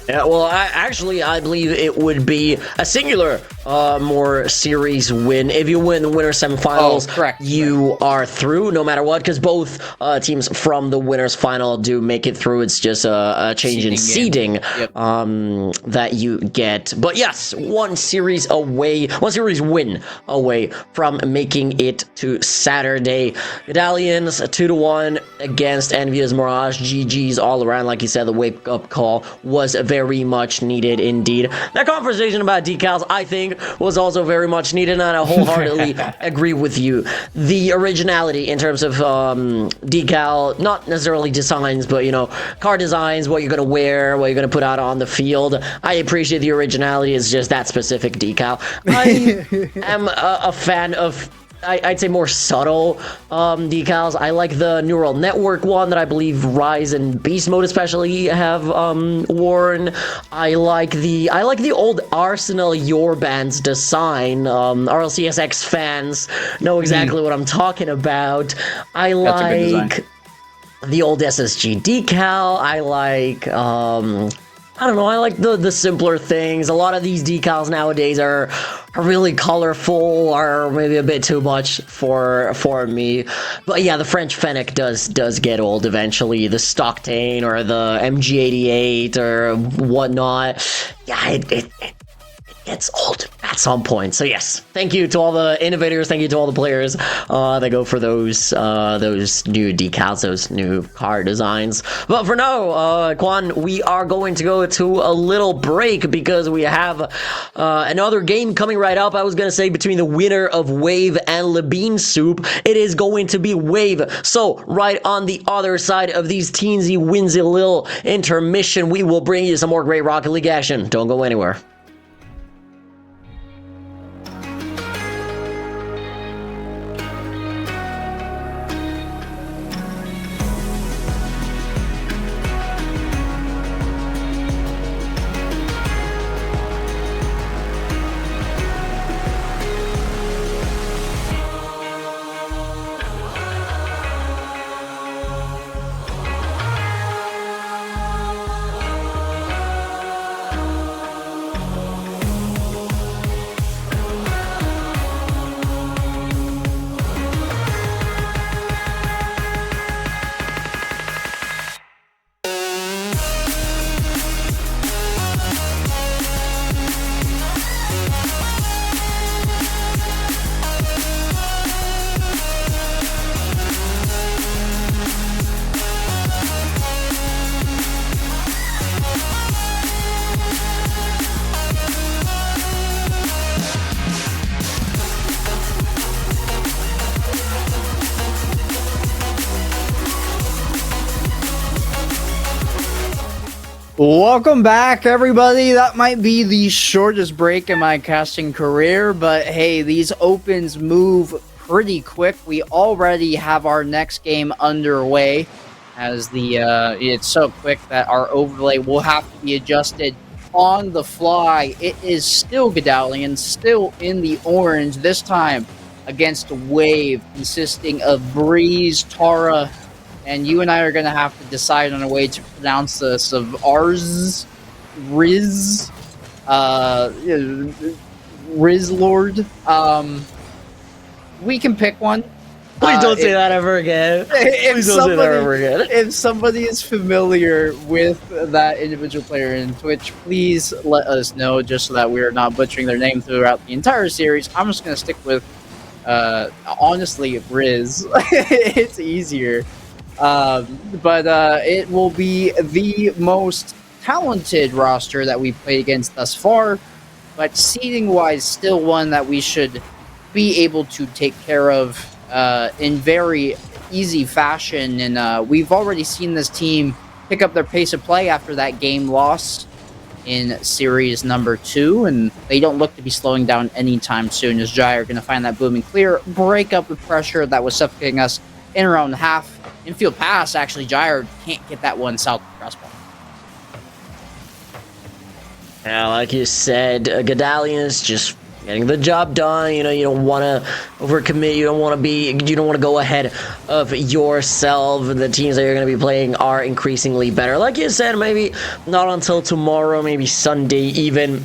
Yeah, well, I believe it would be a singular more series win. If you win the winner semifinals, correct. You are through no matter what, because both teams from the winners final do make it through. It's just a change in seeding that you get. But yes, one series win away from making it to Saturday. Godalions 2-1 against Envious Mirage. GG's all around. Like you said, the wake-up call was very much needed indeed. That conversation about decals, I think, was also very much needed, and I wholeheartedly agree with you. The originality in terms of decal, not necessarily designs, but, you know, card designs, what you're going to wear, what you're going to put out on the field. I appreciate the originality. It's just that specific decal. I am a fan of, I'd say, more subtle decals. I like the neural network one that I believe Rise and Beast Mode especially have worn. I like the old Arsenal Your Bands design. RLCS X fans know exactly what I'm talking about. I like the old SSG decal. I like I don't know, I like the simpler things. A lot of these decals nowadays are really colorful, or maybe a bit too much for me. But yeah, the French Fennec does get old eventually. The Stocktain or the MG88 or whatnot. Yeah, it gets old at some point. So yes, thank you to all the innovators, thank you to all the players that go for those new decals, those new card designs. But for now, Quan, we are going to go to a little break because we have another game coming right up. I was going to say between the winner of Wave and Labine Soup. It is going to be Wave. So right on the other side of these teensy winsy little intermission, we will bring you some more great Rocket League action. Don't go anywhere. Welcome back, everybody. That might be the shortest break in my casting career, but hey, these opens move pretty quick. We already have our next game underway, as it's so quick that our overlay will have to be adjusted on the fly. It is still Godalions, still in the orange, this time against a Wave consisting of Breeze, Tara, and you and I are going to have to decide on a way to pronounce this, of Riz Lord. We can pick one. Please don't say that ever again. Please don't say that ever again. If somebody is familiar with that individual player in Twitch, please let us know, just so that we are not butchering their name throughout the entire series. I'm just going to stick with, honestly, Riz. It's easier. But it will be the most talented roster that we've played against thus far, but seeding-wise, still one that we should be able to take care of in very easy fashion. And we've already seen this team pick up their pace of play after that game loss in series number 2, and they don't look to be slowing down anytime soon, as Jai are going to find that booming clear, break up the pressure that was suffocating us in around half. Infield pass, actually, Jair can't get that one south of the crossbar. Yeah, like you said, Godalions just getting the job done. You know, you don't want to overcommit. You don't want to go ahead of yourself. The teams that you're going to be playing are increasingly better. Like you said, maybe not until tomorrow, maybe Sunday even.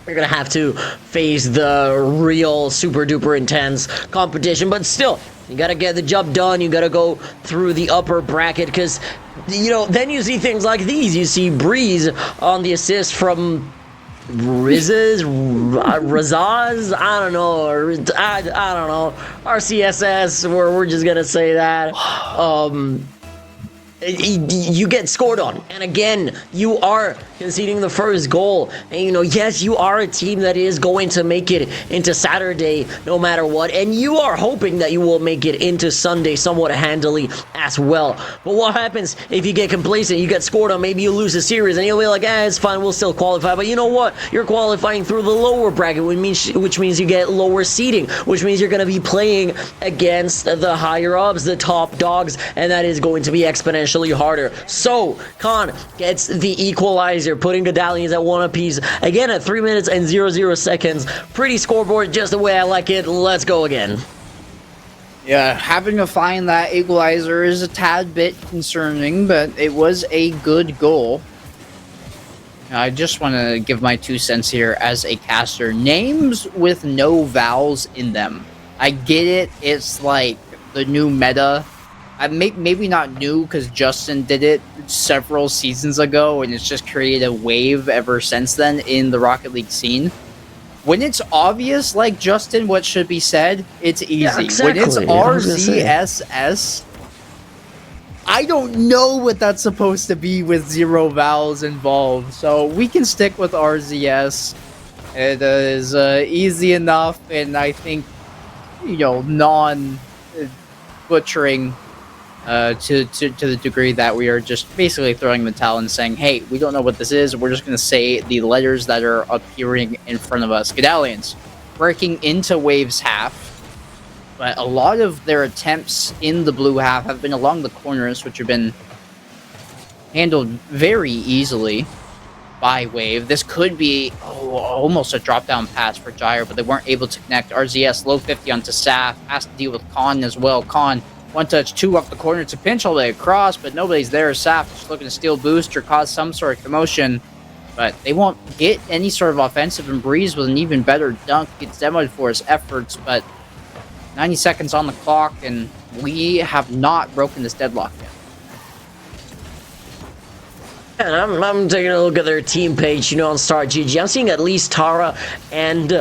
You're gonna have to face the real super duper intense competition, but still, you gotta get the job done. You gotta go through the upper bracket because, you know, then you see things like these. You see Breeze on the assist from Razaz, I don't know, or I don't know, RCSS, we're just gonna say that. You get scored on, and again, you are conceding the first goal. And you know, yes, you are a team that is going to make it into Saturday no matter what, and you are hoping that you will make it into Sunday somewhat handily as well. But what happens if you get complacent, you get scored on, maybe you lose a series, and you'll be like, it's fine, we'll still qualify. But you know what? You're qualifying through the lower bracket, which means you get lower seeding, which means you're going to be playing against the higher ups, the top dogs, and that is going to be exponentially harder. So Khan gets the equalizer, putting Godalions at 1 apiece again at 3 minutes and 00 seconds. Pretty scoreboard, just the way I like it. Let's go again. Yeah, having to find that equalizer is a tad bit concerning, but it was a good goal. I just want to give my 2 cents here as a caster. Names with no vowels in them. I get it. It's like the new meta. Maybe not new, because Justin did it several seasons ago, and it's just created a wave ever since then in the Rocket League scene. When it's obvious, like Justin, what should be said, it's easy. Yeah, exactly. When it's RZSS, I don't know what that's supposed to be with 0 vowels involved. So we can stick with RZS. It is easy enough, and I think, you know, non-butchering to the degree that we are just basically throwing the towel and saying, hey, we don't know what this is. We're just going to say the letters that are appearing in front of us. Godalions breaking into Wave's half, but a lot of their attempts in the blue half have been along the corners, which have been handled very easily by Wave. This could be almost a drop-down pass for Gyre, but they weren't able to connect. RZS low 50 onto Saf, has to deal with Khan as well. Khan, 1 touch, 2 up the corner to pinch all the way across, but nobody's there. Saf just looking to steal boost or cause some sort of commotion, but they won't get any sort of offensive, and Breeze with an even better dunk gets demoed for his efforts, but 90 seconds on the clock, and we have not broken this deadlock yet. And I'm taking a look at their team page, you know, on Start GG. I'm seeing at least Tara and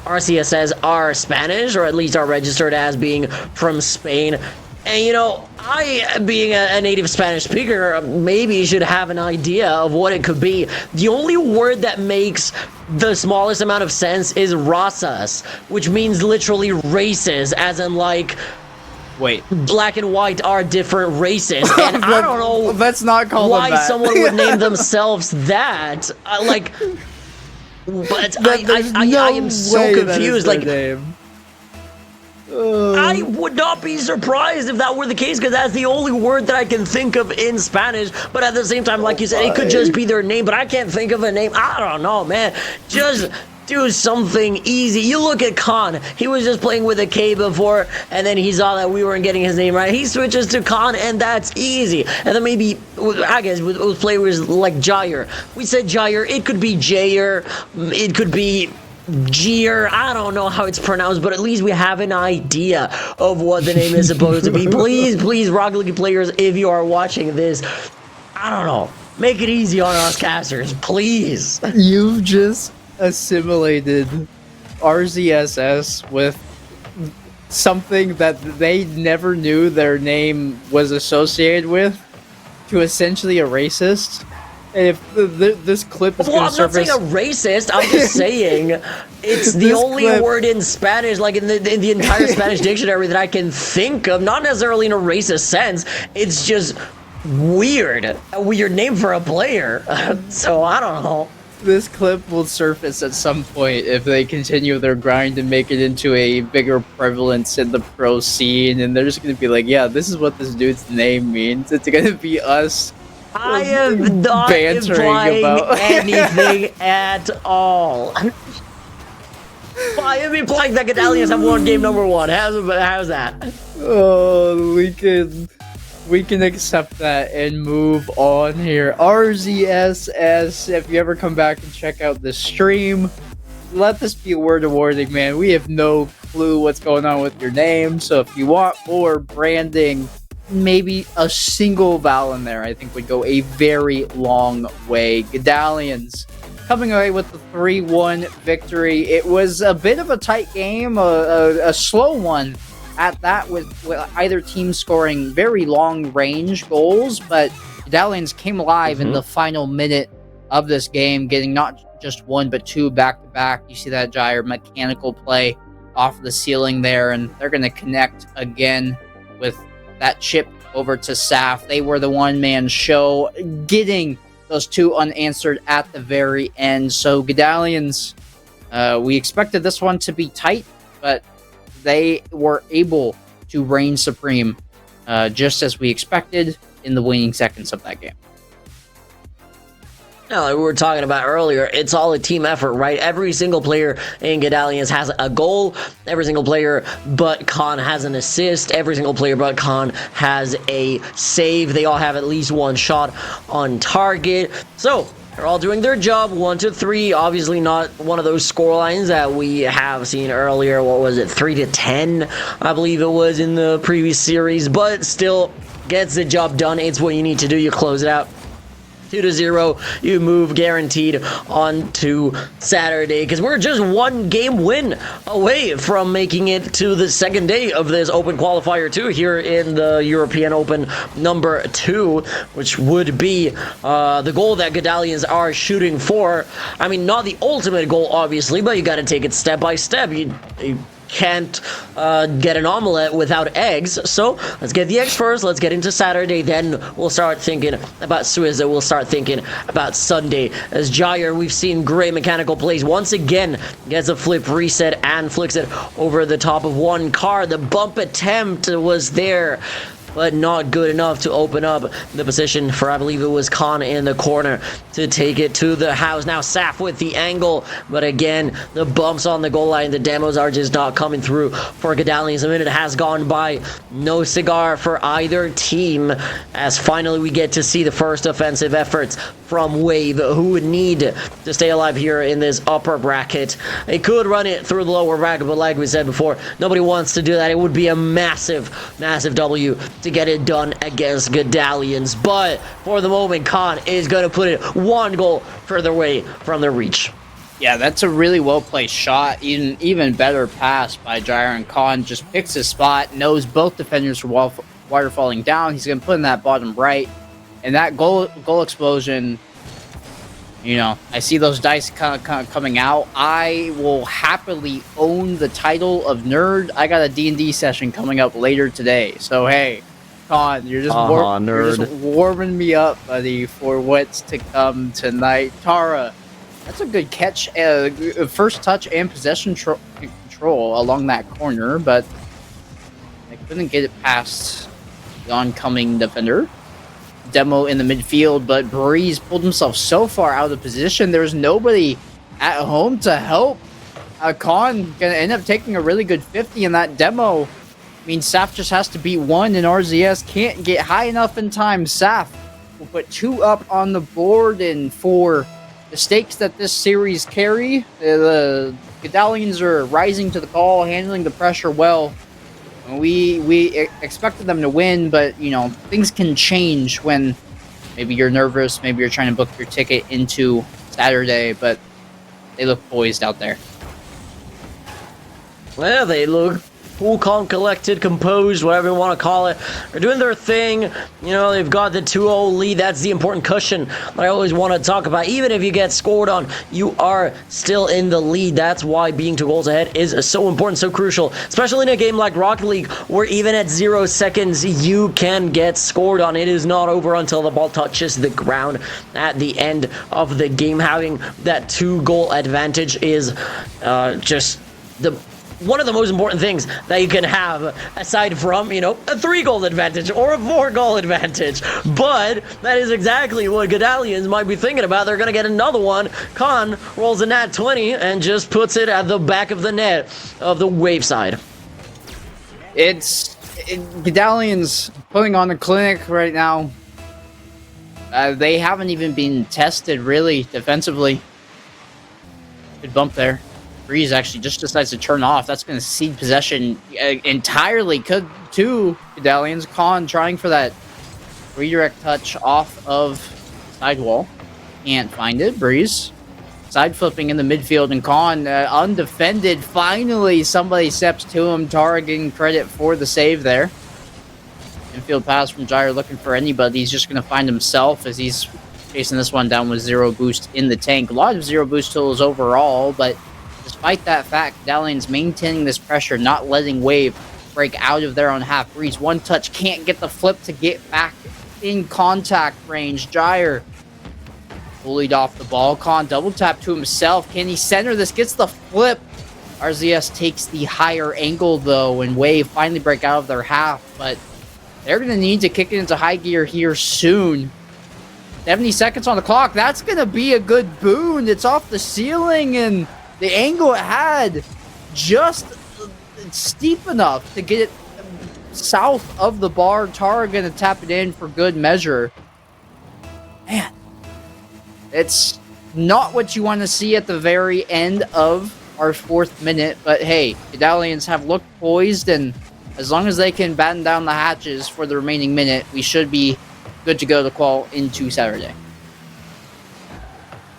RCSS are Spanish, or at least are registered as being from Spain. And, you know, I, being a native Spanish speaker, maybe should have an idea of what it could be. The only word that makes the smallest amount of sense is razas, which means literally races, as in, like, wait, black and white are different races, and I don't know let's not call why them that. someone would name themselves that. But I am so confused. Like, name. I would not be surprised if that were the case, because that's the only word that I can think of in Spanish. But at the same time, like you said, it could just be their name, but I can't think of a name. I don't know, man. Just do something easy. You look at Khan. He was just playing with a K before, and then he saw that we weren't getting his name right. He switches to Khan, and that's easy. And then maybe, I guess, with players like Gyre. We said Gyre. It could be Jayer. It could be Gier, I don't know how it's pronounced, but at least we have an idea of what the name is supposed to be. Please, Rocket League players, if you are watching this, I don't know, make it easy on us casters, please. You've just assimilated RZSS with something that they never knew their name was associated with, to essentially a racist. And if this clip is going to surface... I'm not saying a racist, I'm just saying it's the only word in Spanish, like in the entire Spanish dictionary that I can think of, not necessarily in a racist sense, it's just weird. A weird name for a player. So, I don't know. This clip will surface at some point if they continue their grind and make it into a bigger prevalence in the pro scene, and they're just going to be like, yeah, this is what this dude's name means. It's going to be us. I am not implying anything at all. I am implying that Godalions have won game number 1. How's that? Oh, we can accept that and move on here. RZSS, if you ever come back and check out this stream, let this be a word of warning, man. We have no clue what's going on with your name. So if you want more branding, maybe a single vowel in there, I think would go a very long way. Godalions coming away with the 3-1 victory. It was a bit of a tight game, a slow one at that, with either team scoring very long range goals, but Godalions came alive in the final minute of this game, getting not just one but two back-to-back. You see that gyre mechanical play off the ceiling there, and they're going to connect again with that chip over to Saf. They were the one-man show, getting those two unanswered at the very end. So Godalions, we expected this one to be tight, but they were able to reign supreme, just as we expected in the waning seconds of that game. Like we were talking about earlier, it's all a team effort, right? Every single player in Godalions has a goal. Every single player but Khan has an assist. Every single player but Khan has a save. They all have at least one shot on target. So they're all doing their job. 1-3. Obviously not one of those score lines that we have seen earlier. What was it? 3-10, I believe it was in the previous series. But still gets the job done. It's what you need to do. You close it out. 2-0, you move guaranteed on to Saturday, because we're just one game win away from making it to the second day of this Open Qualifier 2 here in the European Open number 2, which would be the goal that Godalions are shooting for. I mean, not the ultimate goal, obviously, but you got to take it step by step. You can't get an omelet without eggs, so let's get the eggs first. Let's get into Saturday, then we'll start thinking about Swizza. We'll start thinking about Sunday. As Jair, we've seen great mechanical plays. Once again, gets a flip reset and flicks it over the top of one car. The bump attempt was there, but not good enough to open up the position for, I believe it was Khan in the corner to take it to the house. Now Saf with the angle, but again, the bumps on the goal line, the demos are just not coming through for Godalions. A minute has gone by, no cigar for either team, as finally we get to see the first offensive efforts from Wave, who would need to stay alive here in this upper bracket. They could run it through the lower bracket, but like we said before, nobody wants to do that. It would be a massive W to get it done against Godalions, but for the moment, Khan is going to put it one goal further away from their reach. Yeah, that's a really well-placed shot. Even better pass by Jair, and Khan just picks his spot, knows both defenders are waterfalling down. He's going to put in that bottom right, and that goal explosion, you know, I see those dice kind of coming out. I will happily own the title of nerd. I got a D&D session coming up later today, so hey, Khan, you're just warming me up, buddy, for what's to come tonight. Tara, that's a good catch. First touch and possession control along that corner, but I couldn't get it past the oncoming defender. Demo in the midfield, but Breeze pulled himself so far out of position. There's nobody at home to help. Khan gonna end up taking a really good 50 in that demo. I mean, Saf just has to beat one, and RZS can't get high enough in time. Saf will put 2 up on the board, and for the stakes that this series carry, the Godalions are rising to the call, handling the pressure well. We expected them to win, but, you know, things can change when maybe you're nervous, maybe you're trying to book your ticket into Saturday, but they look poised out there. Well, they look cool, calm, collected, composed, whatever you want to call it. They're doing their thing. You know, they've got the 2-0 lead. That's the important cushion that I always want to talk about. Even if you get scored on, you are still in the lead. That's why being 2 goals ahead is so important, so crucial, especially in a game like Rocket League, where even at 0 seconds, you can get scored on. It is not over until the ball touches the ground at the end of the game. Having that 2-goal advantage is just one of the most important things that you can have, aside from, you know, a 3-goal advantage or a 4-goal advantage. But that is exactly what Godalions might be thinking about. They're going to get another one. Khan rolls a nat 20 and just puts it at the back of the net of the Wave side. Godalions putting on a clinic right now. They haven't even been tested, really, defensively. Good bump there. Breeze actually just decides to turn off. That's going to cede possession entirely to Godalions. Khan trying for that redirect touch off of sidewall. Can't find it. Breeze side flipping in the midfield, and Khan undefended. Finally, somebody steps to him. Tara getting credit for the save there. Infield pass from Gyre looking for anybody. He's just going to find himself as he's chasing this one down with 0 boost in the tank. A lot of 0 boost tools overall, but despite that fact, Godalions maintaining this pressure, not letting Wave break out of their own half. Breeze one touch, can't get the flip to get back in contact range. Gyre bullied off the ball. Khan double tap to himself. Can he center this? Gets the flip. RZS takes the higher angle though, and Wave finally break out of their half, but they're going to need to kick it into high gear here soon. 70 seconds on the clock. That's going to be a good boon. It's off the ceiling, and the angle it had just steep enough to get it south of the bar. Tara going to tap it in for good measure. Man, it's not what you want to see at the very end of our 4th minute, but hey, Godalions have looked poised, and as long as they can batten down the hatches for the remaining minute, we should be good to go to qual into Saturday.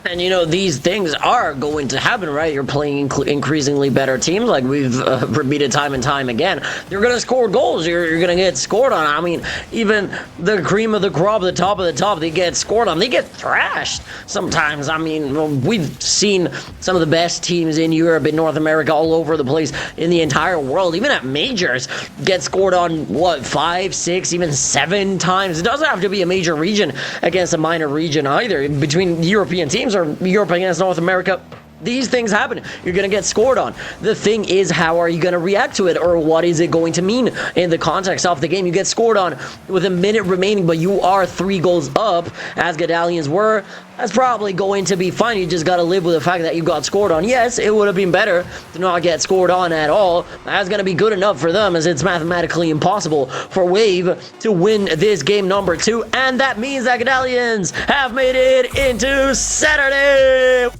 And, you know, these things are going to happen, right? You're playing increasingly better teams, like we've repeated time and time again. You're going to score goals. You're going to get scored on. I mean, even the cream of the crop, the top of the top, they get scored on. They get thrashed sometimes. I mean, we've seen some of the best teams in Europe, in North America, all over the place, in the entire world, even at majors, get scored on, what, 5, 6, even 7 times. It doesn't have to be a major region against a minor region either. Between European teams, or Europe against North America, these things happen. You're going to get scored on. The thing is, how are you going to react to it, or what is it going to mean in the context of the game? You get scored on with a minute remaining, but you are 3 goals up, as Godalions were. That's probably going to be fine. You just got to live with the fact that you got scored on. Yes, it would have been better to not get scored on at all. That's going to be good enough for them, as it's mathematically impossible for Wave to win this game number 2, and that means that Godalions have made it into Saturday.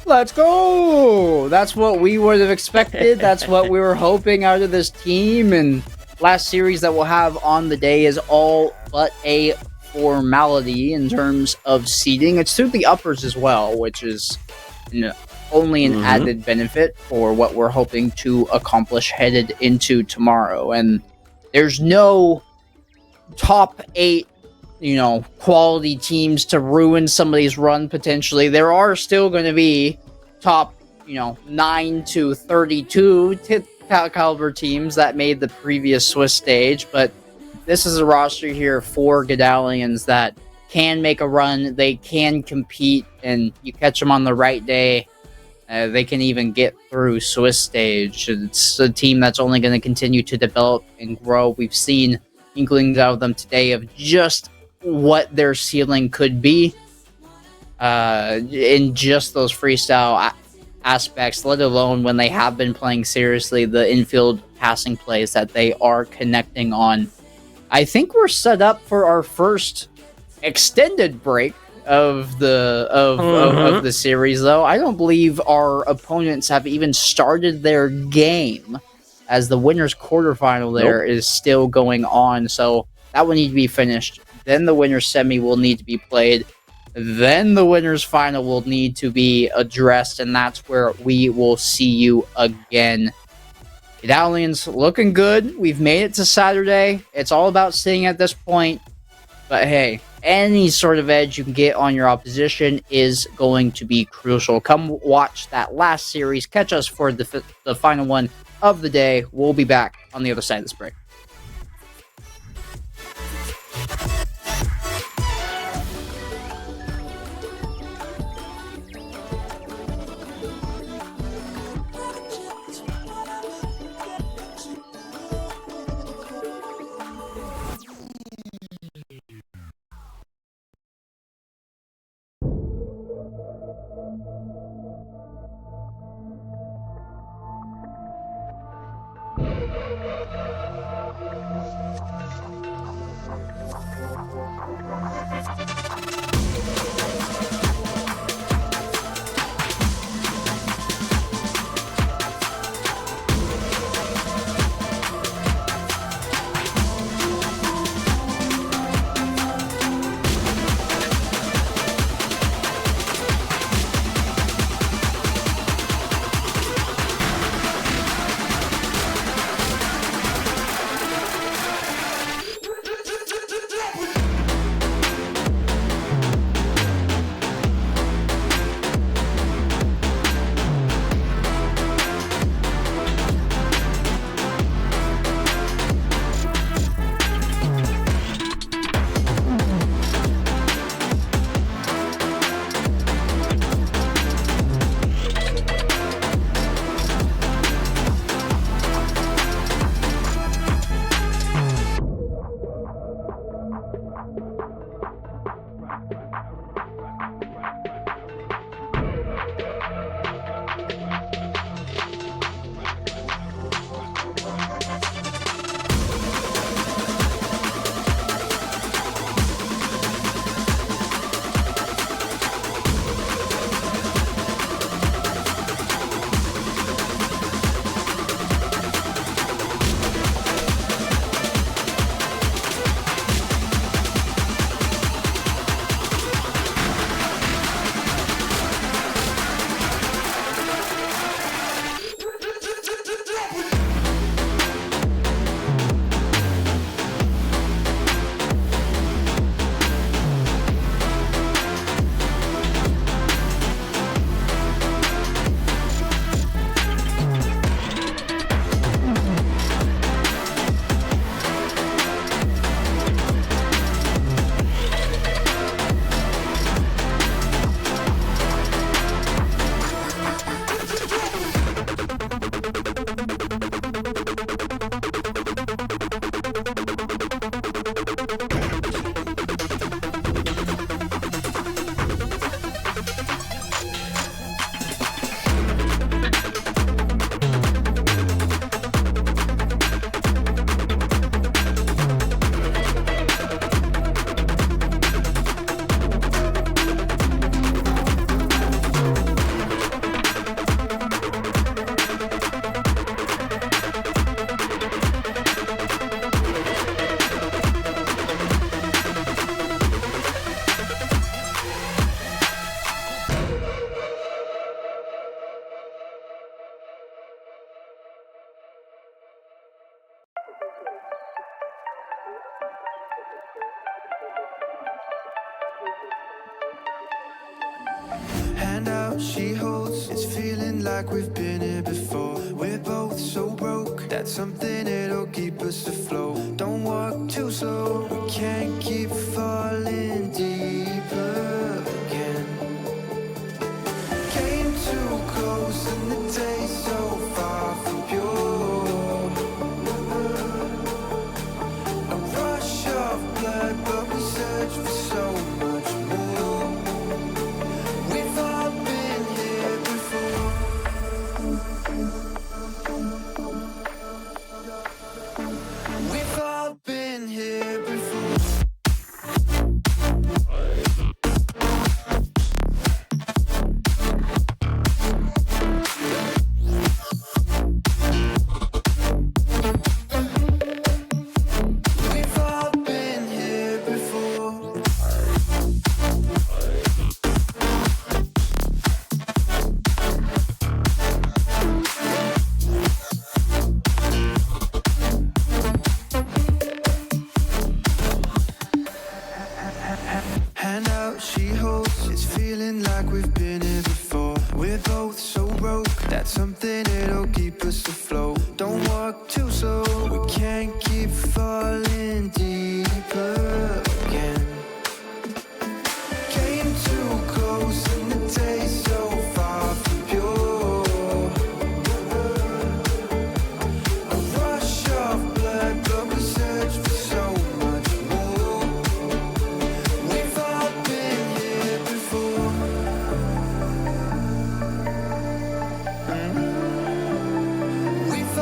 Let's go! That's what we would have expected. That's what we were hoping out of this team. And last series that we'll have on the day is all but a formality in terms of seeding. It's through the uppers as well, which is only an added benefit for what we're hoping to accomplish headed into tomorrow. And there's no top 8 quality teams to ruin somebody's run potentially. There are still going to be top, 9 to 32 caliber teams that made the previous Swiss stage, but this is a roster here for Godalions that can make a run. They can compete, and you catch them on the right day, they can even get through Swiss stage. It's a team that's only going to continue to develop and grow. We've seen inklings out of them today of just what their ceiling could be in just those freestyle aspects, let alone when they have been playing seriously, the infield passing plays that they are connecting on. I think we're set up for our first extended break of the series, though. I don't believe our opponents have even started their game, as the winners quarterfinal there is still going on, so that will need to be finished. Then the winner's semi will need to be played. Then the winner's final will need to be addressed, and that's where we will see you again. Godalions looking good. We've made it to Saturday. It's all about staying at this point. But hey, any sort of edge you can get on your opposition is going to be crucial. Come watch that last series. Catch us for the final one of the day. We'll be back on the other side of this break. she holds, it's feeling like we've been here before. We're both so broke, that's something that'll keep us afloat. Don't walk too slow, we can't keep falling deeper again. Came too close and the day so far from pure. A rush of blood, but we search for so much more. We've all been here before. We've all been here before. We've all been here before. Hand out, she holds, it's feeling like we've been here before. We're both so broke, that's something that'll keep us afloat. Don't walk too slow, we can't keep falling deeper again. Came too close and the day so far from pure. A rush of blood, but we search for so much more. We've all been here before. We've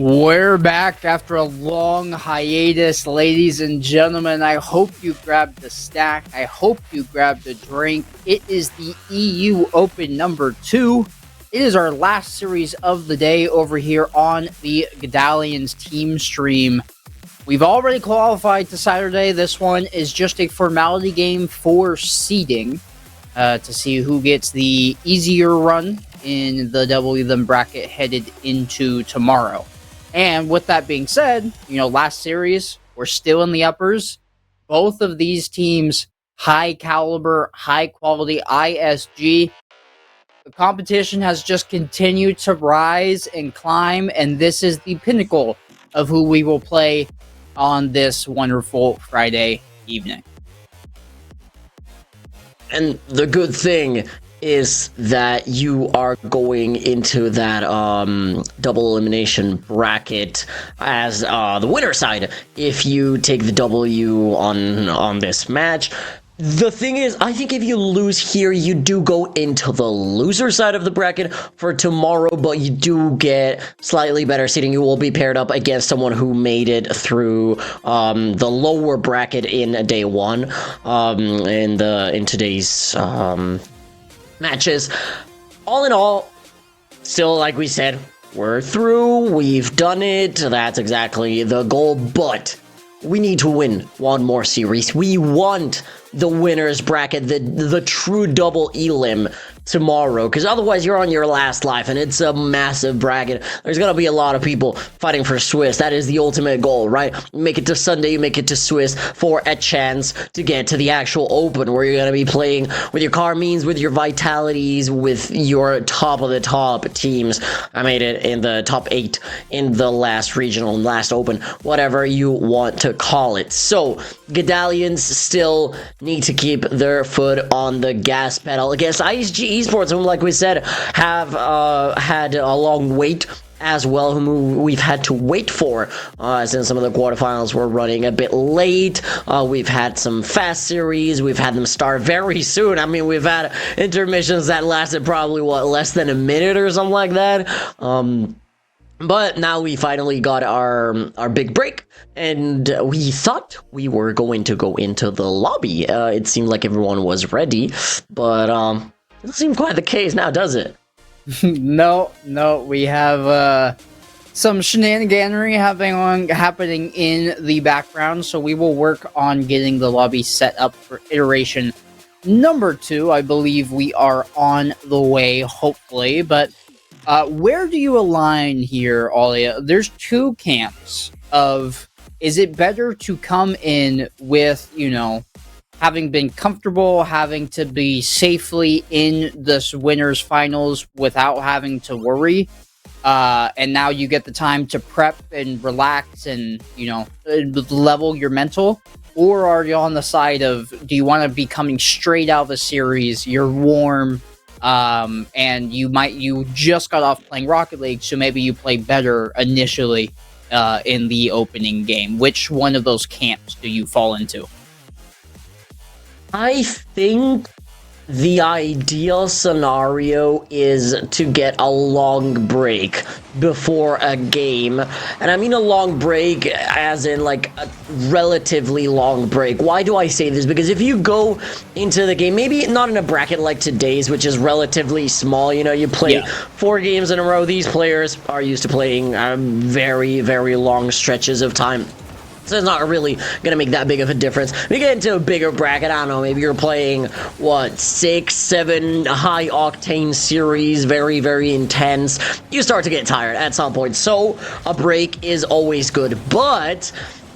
We're back after a long hiatus, ladies and gentlemen. I hope you grabbed the snack. I hope you grabbed a drink. It is the EU Open number 2. It is our last series of the day over here on the Godalions team stream. We've already qualified to Saturday. This one is just a formality game for seeding to see who gets the easier run in the W them bracket headed into tomorrow. And with that being said, last series, we're still in the uppers. Both of these teams, high caliber, high quality ISG. The competition has just continued to rise and climb, and this is the pinnacle of who we will play on this wonderful Friday evening. And the good thing is that you are going into that double elimination bracket as the winner side if you take the W on this match. The thing is, I think if you lose here, you do go into the loser side of the bracket for tomorrow, but you do get slightly better seating. You will be paired up against someone who made it through the lower bracket in day one in today's matches. All in all, still, like we said, we're through. We've done it. That's exactly the goal, but we need to win one more series. We want the winner's bracket, the true double elim tomorrow, because otherwise you're on your last life, and it's a massive bracket. There's gonna be a lot of people fighting for Swiss. That is the ultimate goal, right? You make it to Sunday, you make it to Swiss for a chance to get to the actual Open, where you're gonna be playing with your Carmines, with your Vitalities, with your top of the top teams. I made it in the top 8 in the last regional and last Open, whatever you want to call it. So Godalions still need to keep their foot on the gas pedal against ISG Esports, whom, like we said, have had a long wait as well, whom we've had to wait for since some of the quarterfinals were running a bit late. We've had some fast series. We've had them start very soon. I mean, we've had intermissions that lasted probably, less than a minute or something like that. But now we finally got our big break, and we thought we were going to go into the lobby. It seemed like everyone was ready, but it doesn't seem quite the case now, does it? No, we have some shenaniganery happening in the background, so we will work on getting the lobby set up for iteration number 2. I believe we are on the way, hopefully, but where do you align here, Alia? There's 2 camps of, is it better to come in with, having been comfortable, having to be safely in this winner's finals without having to worry, and now you get the time to prep and relax and, level your mental? Or are you on the side of, do you want to be coming straight out of the series, you're warm, and you just got off playing Rocket League, so maybe you play better initially in the opening game? Which one of those camps do you fall into? I think the ideal scenario is to get a long break before a game. And I mean a long break as in like a relatively long break. Why do I say this? Because if you go into the game, maybe not in a bracket like today's, which is relatively small, you play 4 games in a row. These players are used to playing very, very long stretches of time. So it's not really going to make that big of a difference. If you get into a bigger bracket, I don't know, maybe you're playing, 6, 7 high-octane series, very, very intense. You start to get tired at some point. So a break is always good, but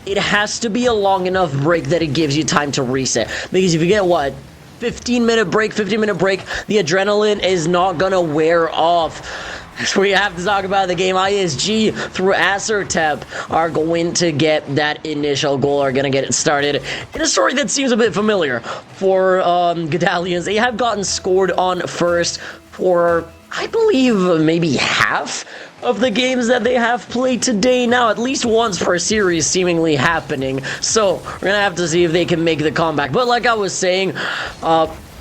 it has to be a long enough break that it gives you time to reset. Because if you get, 15-minute break, the adrenaline is not going to wear off. So we have to talk about the game. ISG through Acertep are going to get that initial goal, are going to get it started in a story that seems a bit familiar for Godalions. They have gotten scored on first for, I believe, maybe half of the games that they have played today now, at least once per series seemingly happening. So we're going to have to see if they can make the comeback. But like I was saying,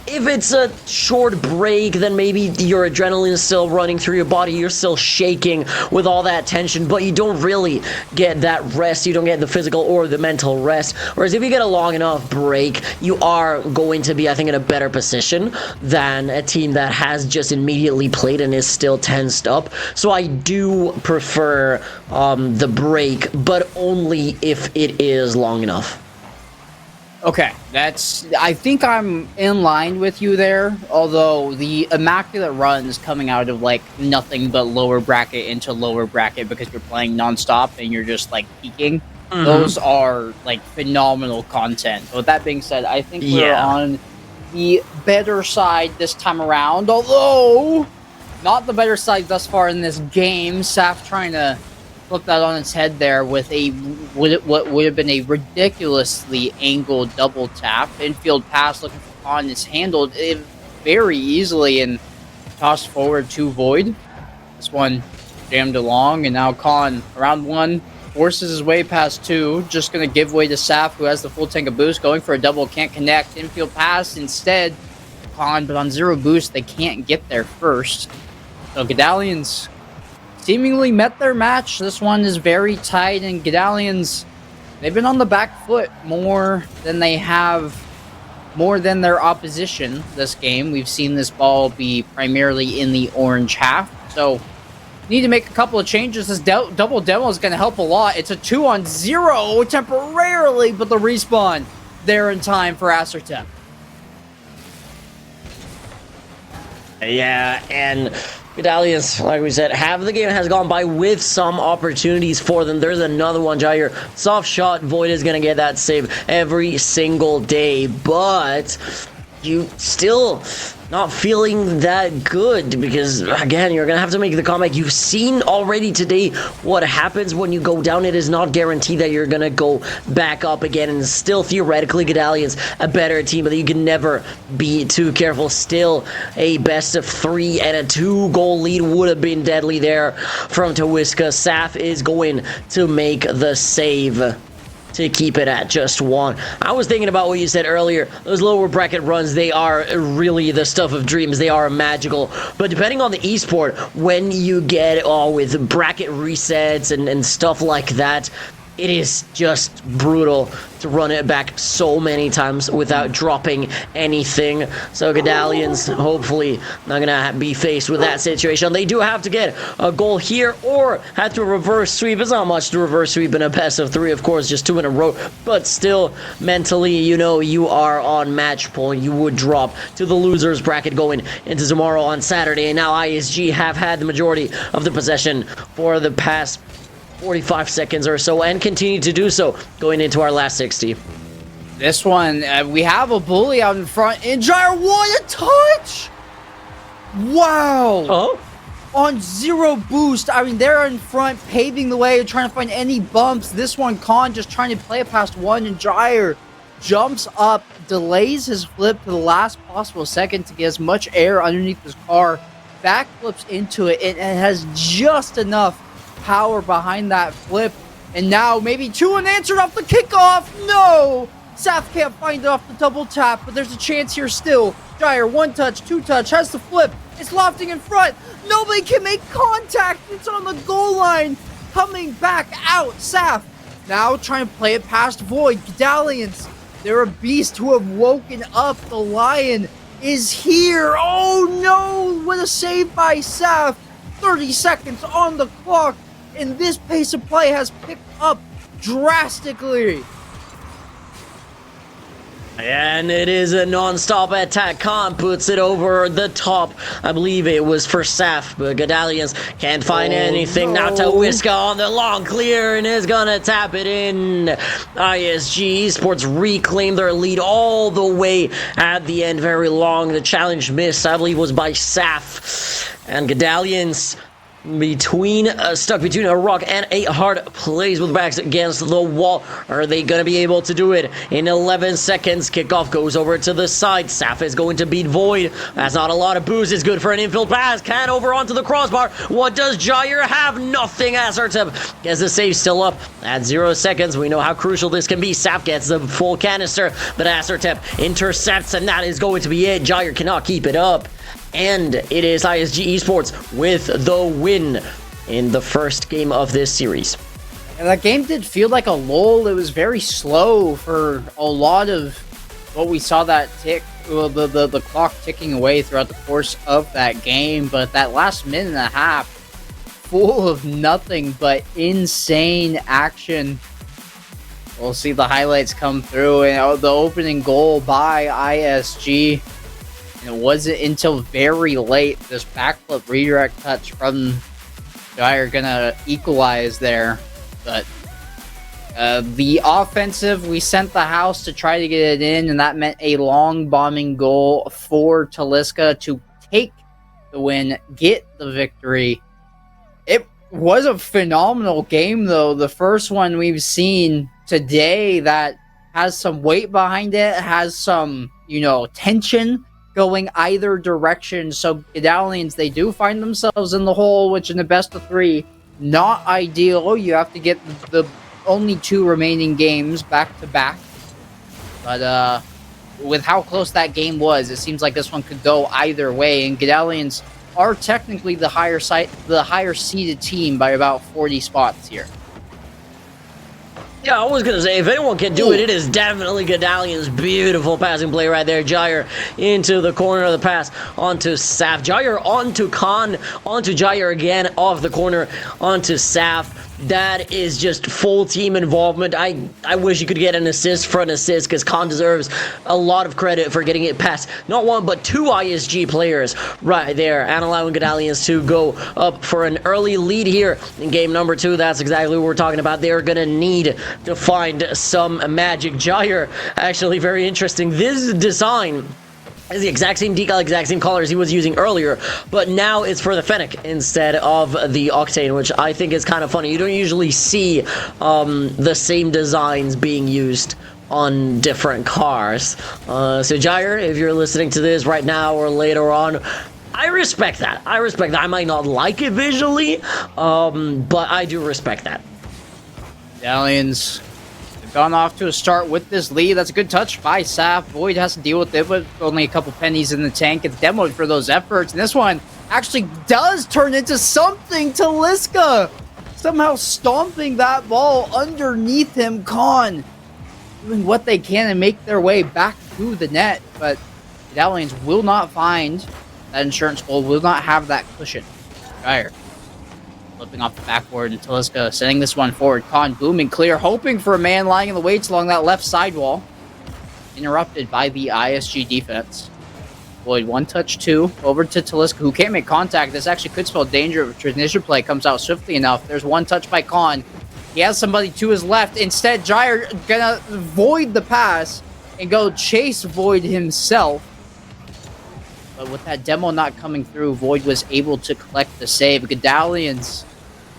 if it's a short break, then maybe your adrenaline is still running through your body, you're still shaking with all that tension, but you don't really get that rest, you don't get the physical or the mental rest. Whereas if you get a long enough break, you are going to be, I think, in a better position than a team that has just immediately played and is still tensed up. So I do prefer the break, but only if it is long enough. Okay, I think I'm in line with you there, although the immaculate runs coming out of, like, nothing but lower bracket into lower bracket because you're playing nonstop and you're just, like, peaking, those are, like, phenomenal content. But with that being said, I think we're on the better side this time around, although not the better side thus far in this game. Saf trying to flip that on its head there with what would have been a ridiculously angled double tap. Infield pass looking for Khan is handled very easily and tossed forward to Void. This one jammed along, and now Khan, around one, forces his way past two. Just going to give way to Saf, who has the full tank of boost, going for a double, can't connect. Infield pass instead. Khan, but on zero boost, they can't get there first. So Godalions seemingly met their match. This one is very tight, and Godalions, they've been on the back foot more than their opposition this game. We've seen this ball be primarily in the orange half, so need to make a couple of changes. This double demo is going to help a lot. It's a 2-on-0 temporarily, but the respawn there in time for Acertep. Yeah, and Godalions, like we said, half of the game has gone by with some opportunities for them. There's another one, Jair. Soft shot, Void is going to get that save every single day, but you still not feeling that good because, again, you're going to have to make the comeback. You've seen already today what happens when you go down. It is not guaranteed that you're going to go back up again, and still, theoretically, Godalions a better team, but you can never be too careful. Still, a best of 3 and a 2-goal lead would have been deadly there from Tawiska. Saf is going to make the save to keep it at just 1. I was thinking about what you said earlier. Those lower bracket runs, they are really the stuff of dreams. They are magical. But depending on the esport, when you get with bracket resets and stuff like that, it is just brutal to run it back so many times without dropping anything. So Godalions, hopefully, not going to be faced with that situation. They do have to get a goal here or have to reverse sweep. It's not much to reverse sweep in a best of 3, of course, just 2 in a row. But still, mentally, you know you are on match point. You would drop to the losers bracket going into tomorrow on Saturday. And now ISG have had the majority of the possession for the past 45 seconds or so, and continue to do so going into our last 60. This one, we have a bully out in front. And Jair, what a touch! Wow! Oh? On zero boost. I mean, they're in front, paving the way, trying to find any bumps. This one, Khan just trying to play it past one, and Jair jumps up, delays his flip to the last possible second to get as much air underneath his car, backflips into it, and it has just enough power behind that flip, and now maybe 2 unanswered off the kickoff. No! Saf can't find it off the double tap, but there's a chance here still. Jair, 1 touch, 2 touch, has the flip. It's lofting in front. Nobody can make contact. It's on the goal line. Coming back out, Saf now trying to play it past Void. Godalions, they're a beast who have woken up. The Lion is here. Oh no! What a save by Saf. 30 seconds on the clock, and this pace of play has picked up drastically. And it is a non-stop attack. Khan puts it over the top. I believe it was for Saf, but Godalions can't find anything. No. Now Tawiska on the long clear and is gonna tap it in. ISG Esports reclaim their lead all the way at the end. Very long. The challenge miss, I believe, was by Saf. And Godalions stuck between a rock and a hard place with backs against the wall. Are they going to be able to do it in 11 seconds? Kickoff goes over to the side. Saf is going to beat Void. That's not a lot of boost. It's good for an infield pass. Can over onto the crossbar. What does Jair have? Nothing. Assertip gets the save still up at 0 seconds. We know how crucial this can be. Saf gets the full canister, but Assertip intercepts, and that is going to be it. Jair cannot keep it up. And it is ISG Esports with the win in the first game of this series. And that game did feel like a lull. It was very slow for a lot of what we saw that the clock ticking away throughout the course of that game. But that last minute and a half, full of nothing but insane action. We'll see the highlights come through, and the opening goal by ISG. And it wasn't until very late, this backflip redirect touch from Jair gonna equalize there. But the offensive, we sent the house to try to get it in, and that meant a long bombing goal for Taliska to take the win, get the victory. It was a phenomenal game, though. The first one we've seen today that has some weight behind it, has some, tension going either direction. So Godalions, they do find themselves in the hole, which in the best of 3, not ideal. You have to get the only 2 remaining games back to back. But with how close that game was, it seems like this one could go either way. And Godalions are technically the higher seeded team by about 40 spots here. Yeah, I was going to say, if anyone can do it, it is definitely Godalions. Beautiful passing play right there. Jair into the corner of the pass onto Saf. Jair onto Khan, onto Jair again, off the corner, onto Saf. That is just full team involvement. I wish you could get an assist for an assist, because Khan deserves a lot of credit for getting it past not 1 but 2 ISG players right there, and allowing Godalions to go up for an early lead here in game number 2. That's exactly what we're talking about. They're gonna need to find some magic. Jair, actually very interesting. This design is the exact same decal, exact same colors he was using earlier, but now it's for the Fennec instead of the Octane, which I think is kind of funny. You don't usually see the same designs being used on different cars. So Jair, if you're listening to this right now or later on, I respect that. I might not like it visually, but I do respect that. Godalions gone off to a start with this lead. That's a good touch by Saf. Void has to deal with it, but only a couple pennies in the tank. It's demoed for those efforts, and this one actually does turn into something. Taliska somehow stomping that ball underneath him. Khan doing what they can and make their way back to the net, but Godalions will not find that insurance goal, will not have that cushion. Jair flipping off the backboard, and Taliska sending this one forward. Khan booming clear, hoping for a man lying in the weights along that left sidewall. Interrupted by the ISG defense. Void 1-touch-2 over to Taliska, who can't make contact. This actually could spell danger if a transition play comes out swiftly enough. There's 1 touch by Khan. He has somebody to his left. Instead, Jair gonna void the pass and go chase Void himself. But with that demo not coming through, Void was able to collect the save. Godalions,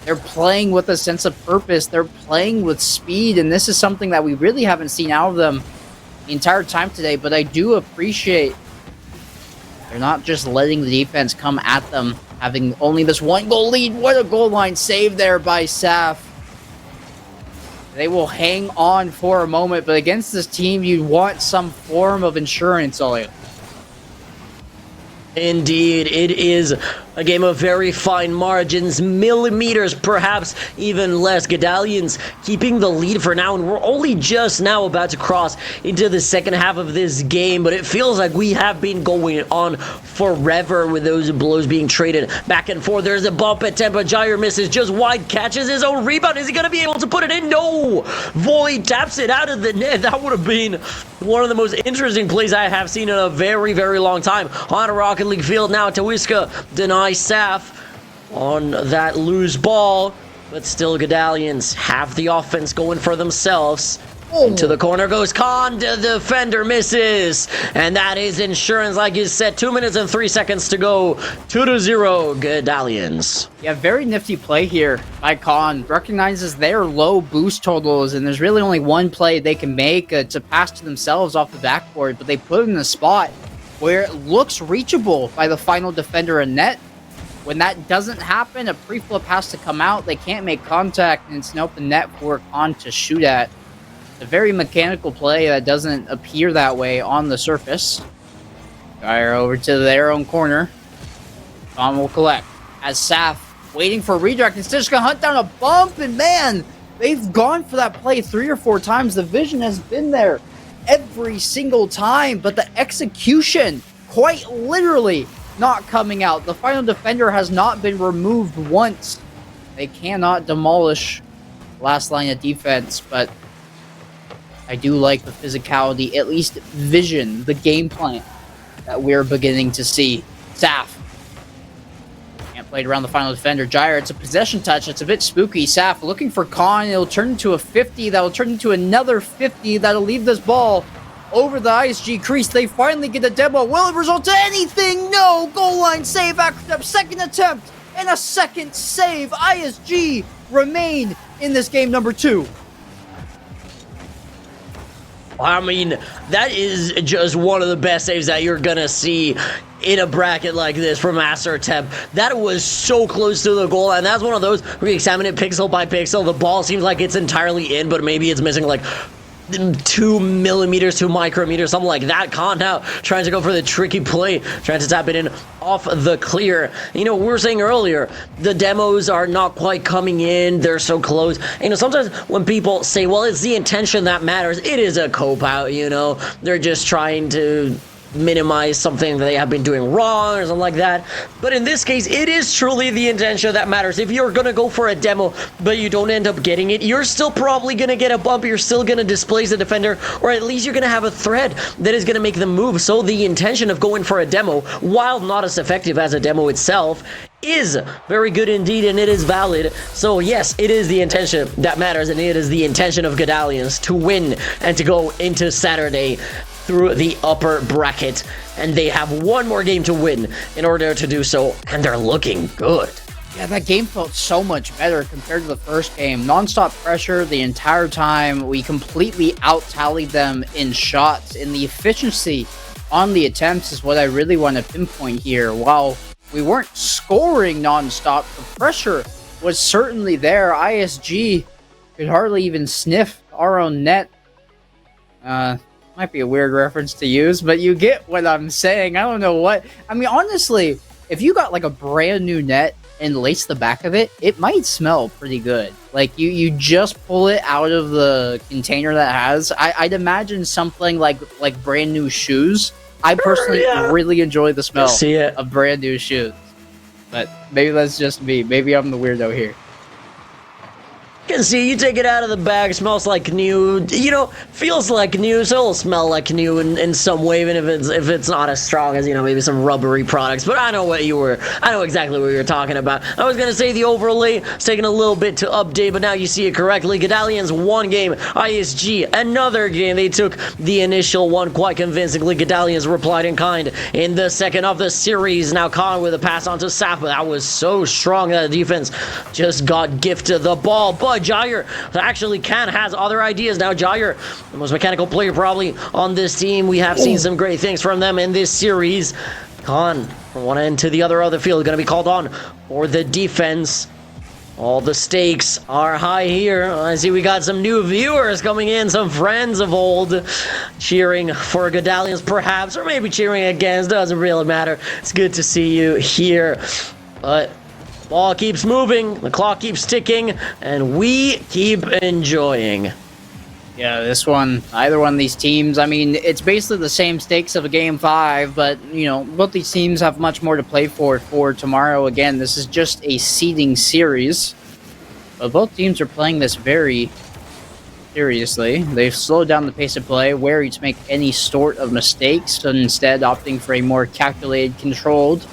they're playing with a sense of purpose. They're playing with speed, and this is something that we really haven't seen out of them the entire time today. But I do appreciate they're not just letting the defense come at them, having only this 1 goal lead. What a goal line save there by Saf. They will hang on for a moment, but against this team, you want some form of insurance, Ollie. Indeed, it is a game of very fine margins, millimeters, perhaps even less. Godalions keeping the lead for now, and we're only just now about to cross into the second half of this game, but it feels like we have been going on forever with those blows being traded back and forth. There's a bump at Tempa. Jair misses just wide, catches his own rebound. Is he going to be able to put it in? No! Void taps it out of the net. That would have been one of the most interesting plays I have seen in a very, very long time. On a Rocket League field now, Tawiska denies Saf on that loose ball, but still Godalions have the offense going for themselves. Into the corner goes Khan. The defender misses. And that is insurance, like you said. 2 minutes and 3 seconds to go. 2-0, Godalions. Yeah, very nifty play here by Khan. Recognizes their low boost totals, and there's really only one play they can make to pass to themselves off the backboard, but they put it in a spot where it looks reachable by the final defender in net. When that doesn't happen, a pre-flip has to come out. They can't make contact, and it's an open net for Khan to shoot at. It's a very mechanical play that doesn't appear that way on the surface. Fire over to their own corner. Khan will collect. As Saf waiting for a redirect, instead just gonna hunt down a bump, and man, they've gone for that play 3 or 4 times. The vision has been there every single time, but the execution, quite literally, not coming out. The final defender has not been removed once. They cannot demolish last line of defense, but I do like the physicality, at least vision, the game plan that we're beginning to see. Saf can't play it around the final defender. Gyre, it's a possession touch. It's a bit spooky. Saf looking for Khan. It'll turn into a 50. That'll turn into another 50. That'll leave this ball over the ISG crease. They finally get a demo. Will it result to anything? No! Goal line save after second attempt and a second save. ISG remain in this game number 2. I mean, that is just one of the best saves that you're gonna see in a bracket like this from Master Attempt. That was so close to the goal, and that's one of those where you examine it pixel by pixel. The ball seems like it's entirely in, but maybe it's missing like 2 millimeters, 2 micrometers, something like that. Khan now trying to go for the tricky play, trying to tap it in off the clear. You know, we were saying earlier, the demos are not quite coming in. They're so close. You know, sometimes when people say, well, it's the intention that matters, it is a cope-out, you know. They're just trying to minimize something that they have been doing wrong or something like that. But in this case, it is truly the intention that matters. If you're gonna go for a demo but you don't end up getting it, you're still probably gonna get a bump. You're still gonna displace the defender, or at least you're gonna have a thread that is gonna make them move. So the intention of going for a demo, while not as effective as a demo itself, is very good indeed, and it is valid. So yes, it is the intention that matters, and it is the intention of Godalions to win and to go into Saturday through the upper bracket, and they have one more game to win in order to do so, and they're looking good. Yeah, that game felt so much better compared to the first game. Non-stop pressure the entire time. We completely out-tallied them in shots, and the efficiency on the attempts is what I really want to pinpoint here. While we weren't scoring non-stop, the pressure was certainly there. ISG could hardly even sniff our own net. Might be a weird reference to use, but you get what I'm saying. I don't know what... I mean, honestly, if you got like a brand new net and lace the back of it, it might smell pretty good. Like, you just pull it out of the container that has... I'd imagine something like brand new shoes. I personally really enjoy the smell of brand new shoes. But maybe that's just me. Maybe I'm the weirdo here. You can see, you take it out of the bag, smells like new, you know, feels like new, so it'll smell like new in some way, even if it's not as strong as, you know, maybe some rubbery products. But I know exactly what you were talking about. I was gonna say the overlay, it's taking a little bit to update, but now you see it correctly. Godalions, 1 game, ISG, another game. They took the initial one quite convincingly. Godalions replied in kind in the second of the series. Now Khan with a pass onto Saf, but that was so strong that the defense just got gifted the ball. But Gyre actually has other ideas now. Gyre, the most mechanical player probably on this team. We have seen some great things from them in this series. Khan, from one end to the other of the field, going to be called on for the defense. All the stakes are high here. I see we got some new viewers coming in, some friends of old, cheering for Godalions perhaps, or maybe cheering against. Doesn't really matter. It's good to see you here. But ball keeps moving, the clock keeps ticking, and we keep enjoying. Yeah, this one, either one of these teams, I mean, it's basically the same stakes of a Game 5, but, you know, both these teams have much more to play for tomorrow. Again, this is just a seeding series, but both teams are playing this very seriously. They've slowed down the pace of play, wary to make any sort of mistakes, and instead opting for a more calculated, controlled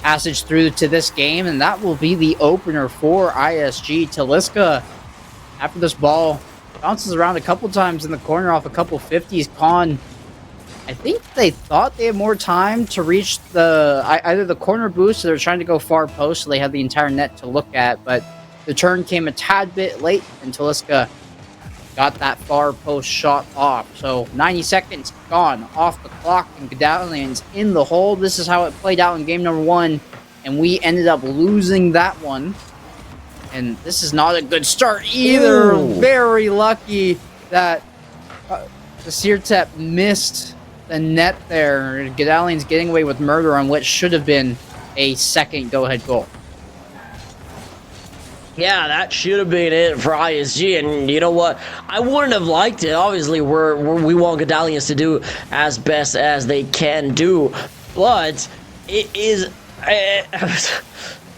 passage through to this game, and that will be the opener for ISG. Taliska, after this ball Bounces around a couple times in the corner off a couple 50s. Con, I think they thought they had more time to reach either the corner boost or they're trying to go far post, so they had the entire net to look at, but the turn came a tad bit late and Taliska got that far post shot off. So 90 seconds gone off the clock and Godalions in the hole. This is how it played out in game number 1, and we ended up losing that one. And this is not a good start either. Ooh. Very lucky that the Sirtep missed the net there. Godalions getting away with murder on what should have been a second go-ahead goal. Yeah, that should have been it for ISG, and you know what? I wouldn't have liked it. Obviously, we want Godalions to do as best as they can do, but it is...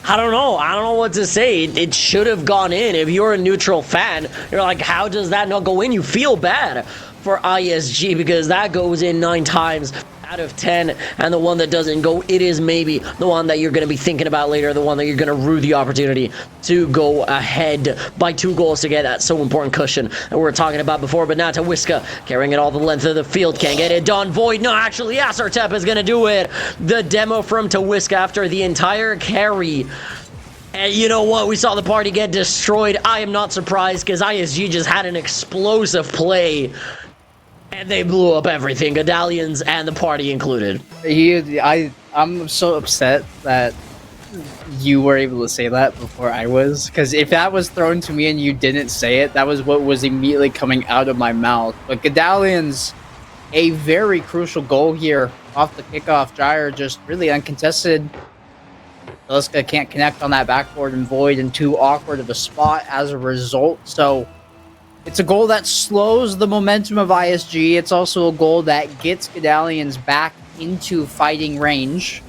I don't know what to say. It should have gone in. If you're a neutral fan, you're like, how does that not go in? You feel bad for ISG because that goes in 9 times out of 10, and the one that doesn't go, it is maybe the one that you're going to be thinking about later, the one that you're going to rue the opportunity to go ahead by 2 goals to get that so important cushion that we were talking about before. But now Tawiska carrying it all the length of the field, can't get it done. Void, no, actually Asartep is going to do it. The demo from Tawiska after the entire carry. And you know what? We saw the party get destroyed. I am not surprised because ISG just had an explosive play. And they blew up everything, Godalions and the party included. I'm so upset that you were able to say that before I was. Because if that was thrown to me and you didn't say it, that was what was immediately coming out of my mouth. But Godalions, a very crucial goal here off the kickoff. Gyre just really uncontested. Taliska can't connect on that backboard and Void in too awkward of a spot as a result. So it's a goal that slows the momentum of ISG. It's also a goal that gets Godalions back into fighting range.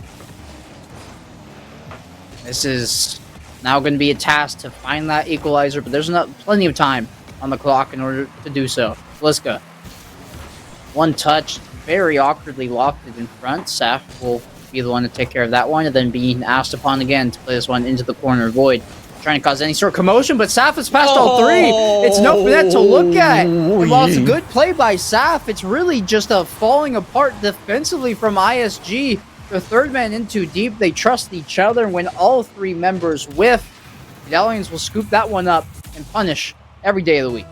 This is now going to be a task to find that equalizer, but there's plenty of time on the clock in order to do so. Taliska, one touch, very awkwardly lofted in front. Saf will be the one to take care of that one, and then being asked upon again to play this one into the corner. Void trying to cause any sort of commotion, but Saf has passed all 3. It's no net to look at. And while it's a good play by Saf, it's really just a falling apart defensively from ISG. The third man in too deep. They trust each other, and when all 3 members whiff, Godalions will scoop that one up and punish every day of the week.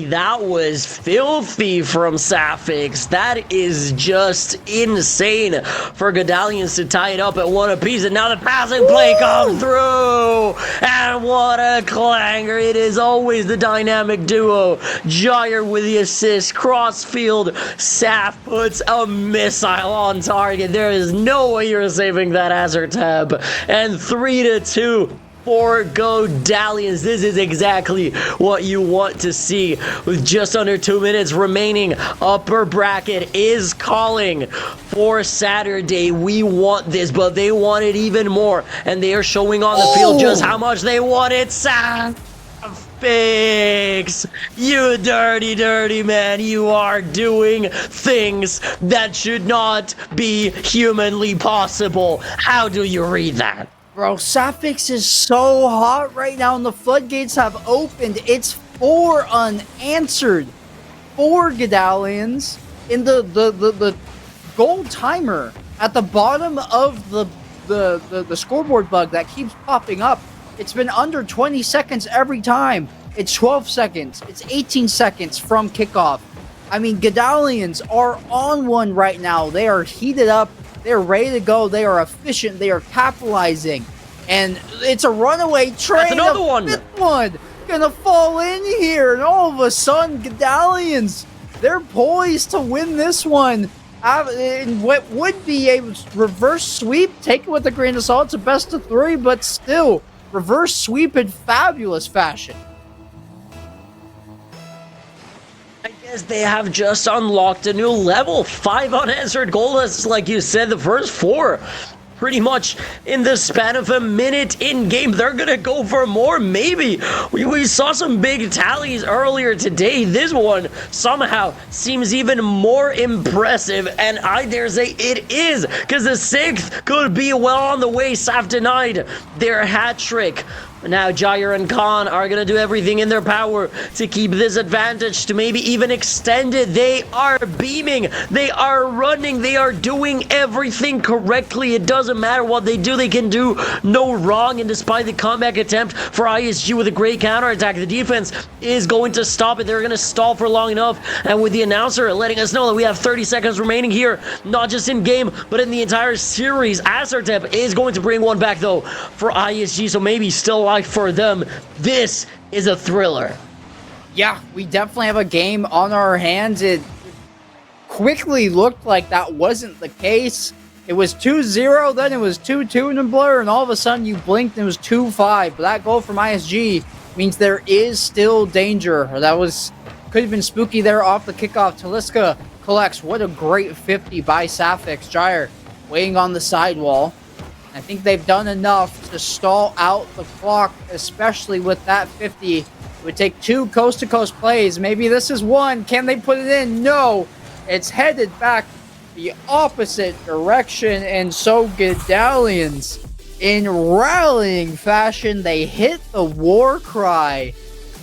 That was filthy from Sapphics. That is just insane for Godalions to tie it up at 1 apiece, and now the passing play comes through, and what a clanger. It is always the dynamic duo. Gyre with the assist, crossfield, Saf puts a missile on target. There is no way you're saving that Azertab, and 3-2 for Godalions. This is exactly what you want to see. With just under 2 minutes remaining, upper bracket is calling for Saturday. We want this, but they want it even more, and they are showing on the field just how much they want it. Fix, you dirty man. You are doing things that should not be humanly possible. How do you read that? Bro, Sapphics is so hot right now, and the floodgates have opened. It's 4 unanswered for Godalions. In the goal timer at the bottom of the scoreboard bug that keeps popping up, it's been under 20 seconds every time. It's 12 seconds. It's 18 seconds from kickoff. I mean, Godalions are on one right now. They are heated up. They're ready to go. They are efficient. They are capitalizing. And it's a runaway train. That's another one. 5th one gonna fall in here. And all of a sudden, Godalions, they're poised to win this one. In what would be a reverse sweep. Take it with a grain of salt. It's a best of 3, but still, reverse sweep in fabulous fashion. I guess they have just unlocked a new level. 5 unanswered goals, like you said, the first 4. Pretty much in the span of a minute in game. They're gonna go for more, maybe. We saw some big tallies earlier today. This one somehow seems even more impressive, and I dare say it is, because the 6th could be well on the way. Saf denied their hat trick Now Jair and Khan are going to do everything in their power to keep this advantage, to maybe even extend it. They are beaming, they are running, they are doing everything correctly. It doesn't matter what they do, they can do no wrong. And despite the comeback attempt for ISG with a great counterattack, the defense is going to stop it. They're going to stall for long enough. And with the announcer letting us know that we have 30 seconds remaining here, not just in game, but in the entire series, Azertep is going to bring one back though for ISG. So maybe still life for them. This is a thriller. Yeah, we definitely have a game on our hands. It quickly looked like that wasn't the case. It was 2-0, then it was 2-2 in the blur, and all of a sudden you blinked and it was 2-5. But that goal from ISG means there is still danger. That could have been spooky there off the kickoff. Taliska collects. What a great 50 by Safix. Jair waiting on the sidewall. I think they've done enough to stall out the clock, especially with that 50. It would take 2 coast-to-coast plays. Maybe this is one. Can they put it in? No. It's headed back the opposite direction, and so Godalions, in rallying fashion, they hit the war cry,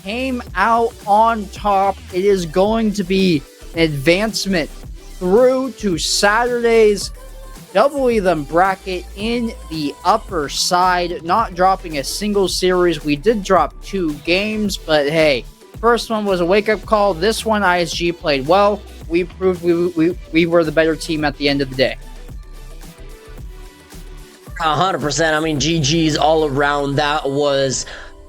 came out on top. It is going to be an advancement through to Saturday's Double them bracket in the upper side, not dropping a single series. We did drop 2 games, but hey, first one was a wake-up call. This one, ISG played well. We proved we were the better team at the end of the day. 100%. I mean, GG's all around. That was,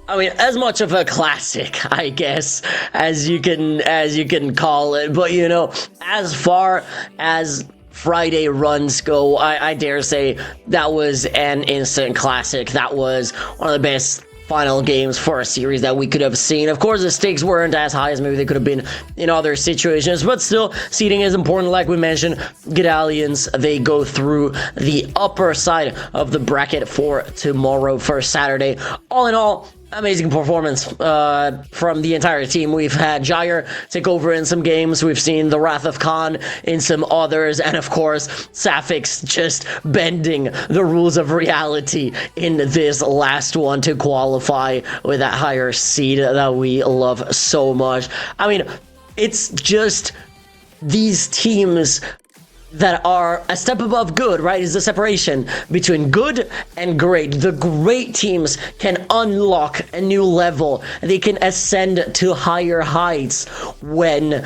I mean, as much of a classic, I guess, as you can call it. But you know, as far as Friday runs go, I dare say that was an instant classic. That was one of the best final games for a series that we could have seen. Of course, the stakes weren't as high as maybe they could have been in other situations, but still, seeding is important. Like we mentioned, Godalions, they go through the upper side of the bracket for tomorrow, for Saturday. All in all, amazing performance from the entire team. We've had Jair take over in some games. We've seen the Wrath of Khan in some others. And of course, Safix just bending the rules of reality in this last one to qualify with that higher seed that we love so much. I mean, it's just these teams that are a step above good, right? Is the separation between good and great. The great teams can unlock a new level. They can ascend to higher heights when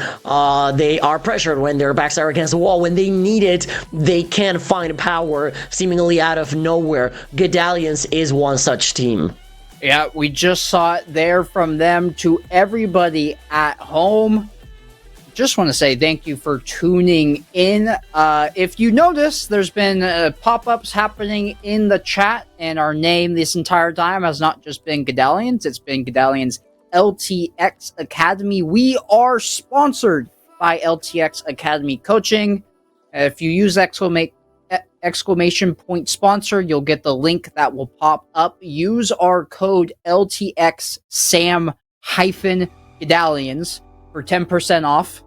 they are pressured, when their backs are against the wall, when they need it. They can find power seemingly out of nowhere. Godalions is one such team. Yeah, we just saw it there from them. To everybody at home, just want to say thank you for tuning in. If you notice, there's been pop-ups happening in the chat, and our name this entire time has not just been Godalions, it's been Godalions LTX Academy. We are sponsored by LTX Academy Coaching. If you use exclamation point sponsor, you'll get the link that will pop up. Use our code LTX SAM-Godalions for 10% off.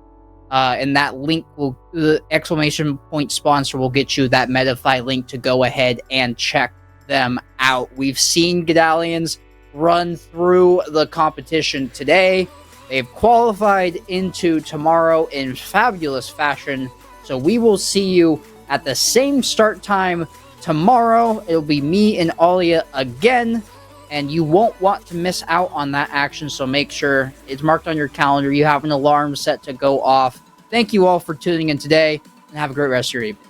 And that link will, the exclamation point sponsor will get you that Metafy link to go ahead and check them out. We've seen Godalions run through the competition today. They've qualified into tomorrow in fabulous fashion. So we will see you at the same start time tomorrow. It'll be me and Alia again. And you won't want to miss out on that action, so make sure it's marked on your calendar. You have an alarm set to go off. Thank you all for tuning in today, and have a great rest of your evening.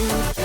you.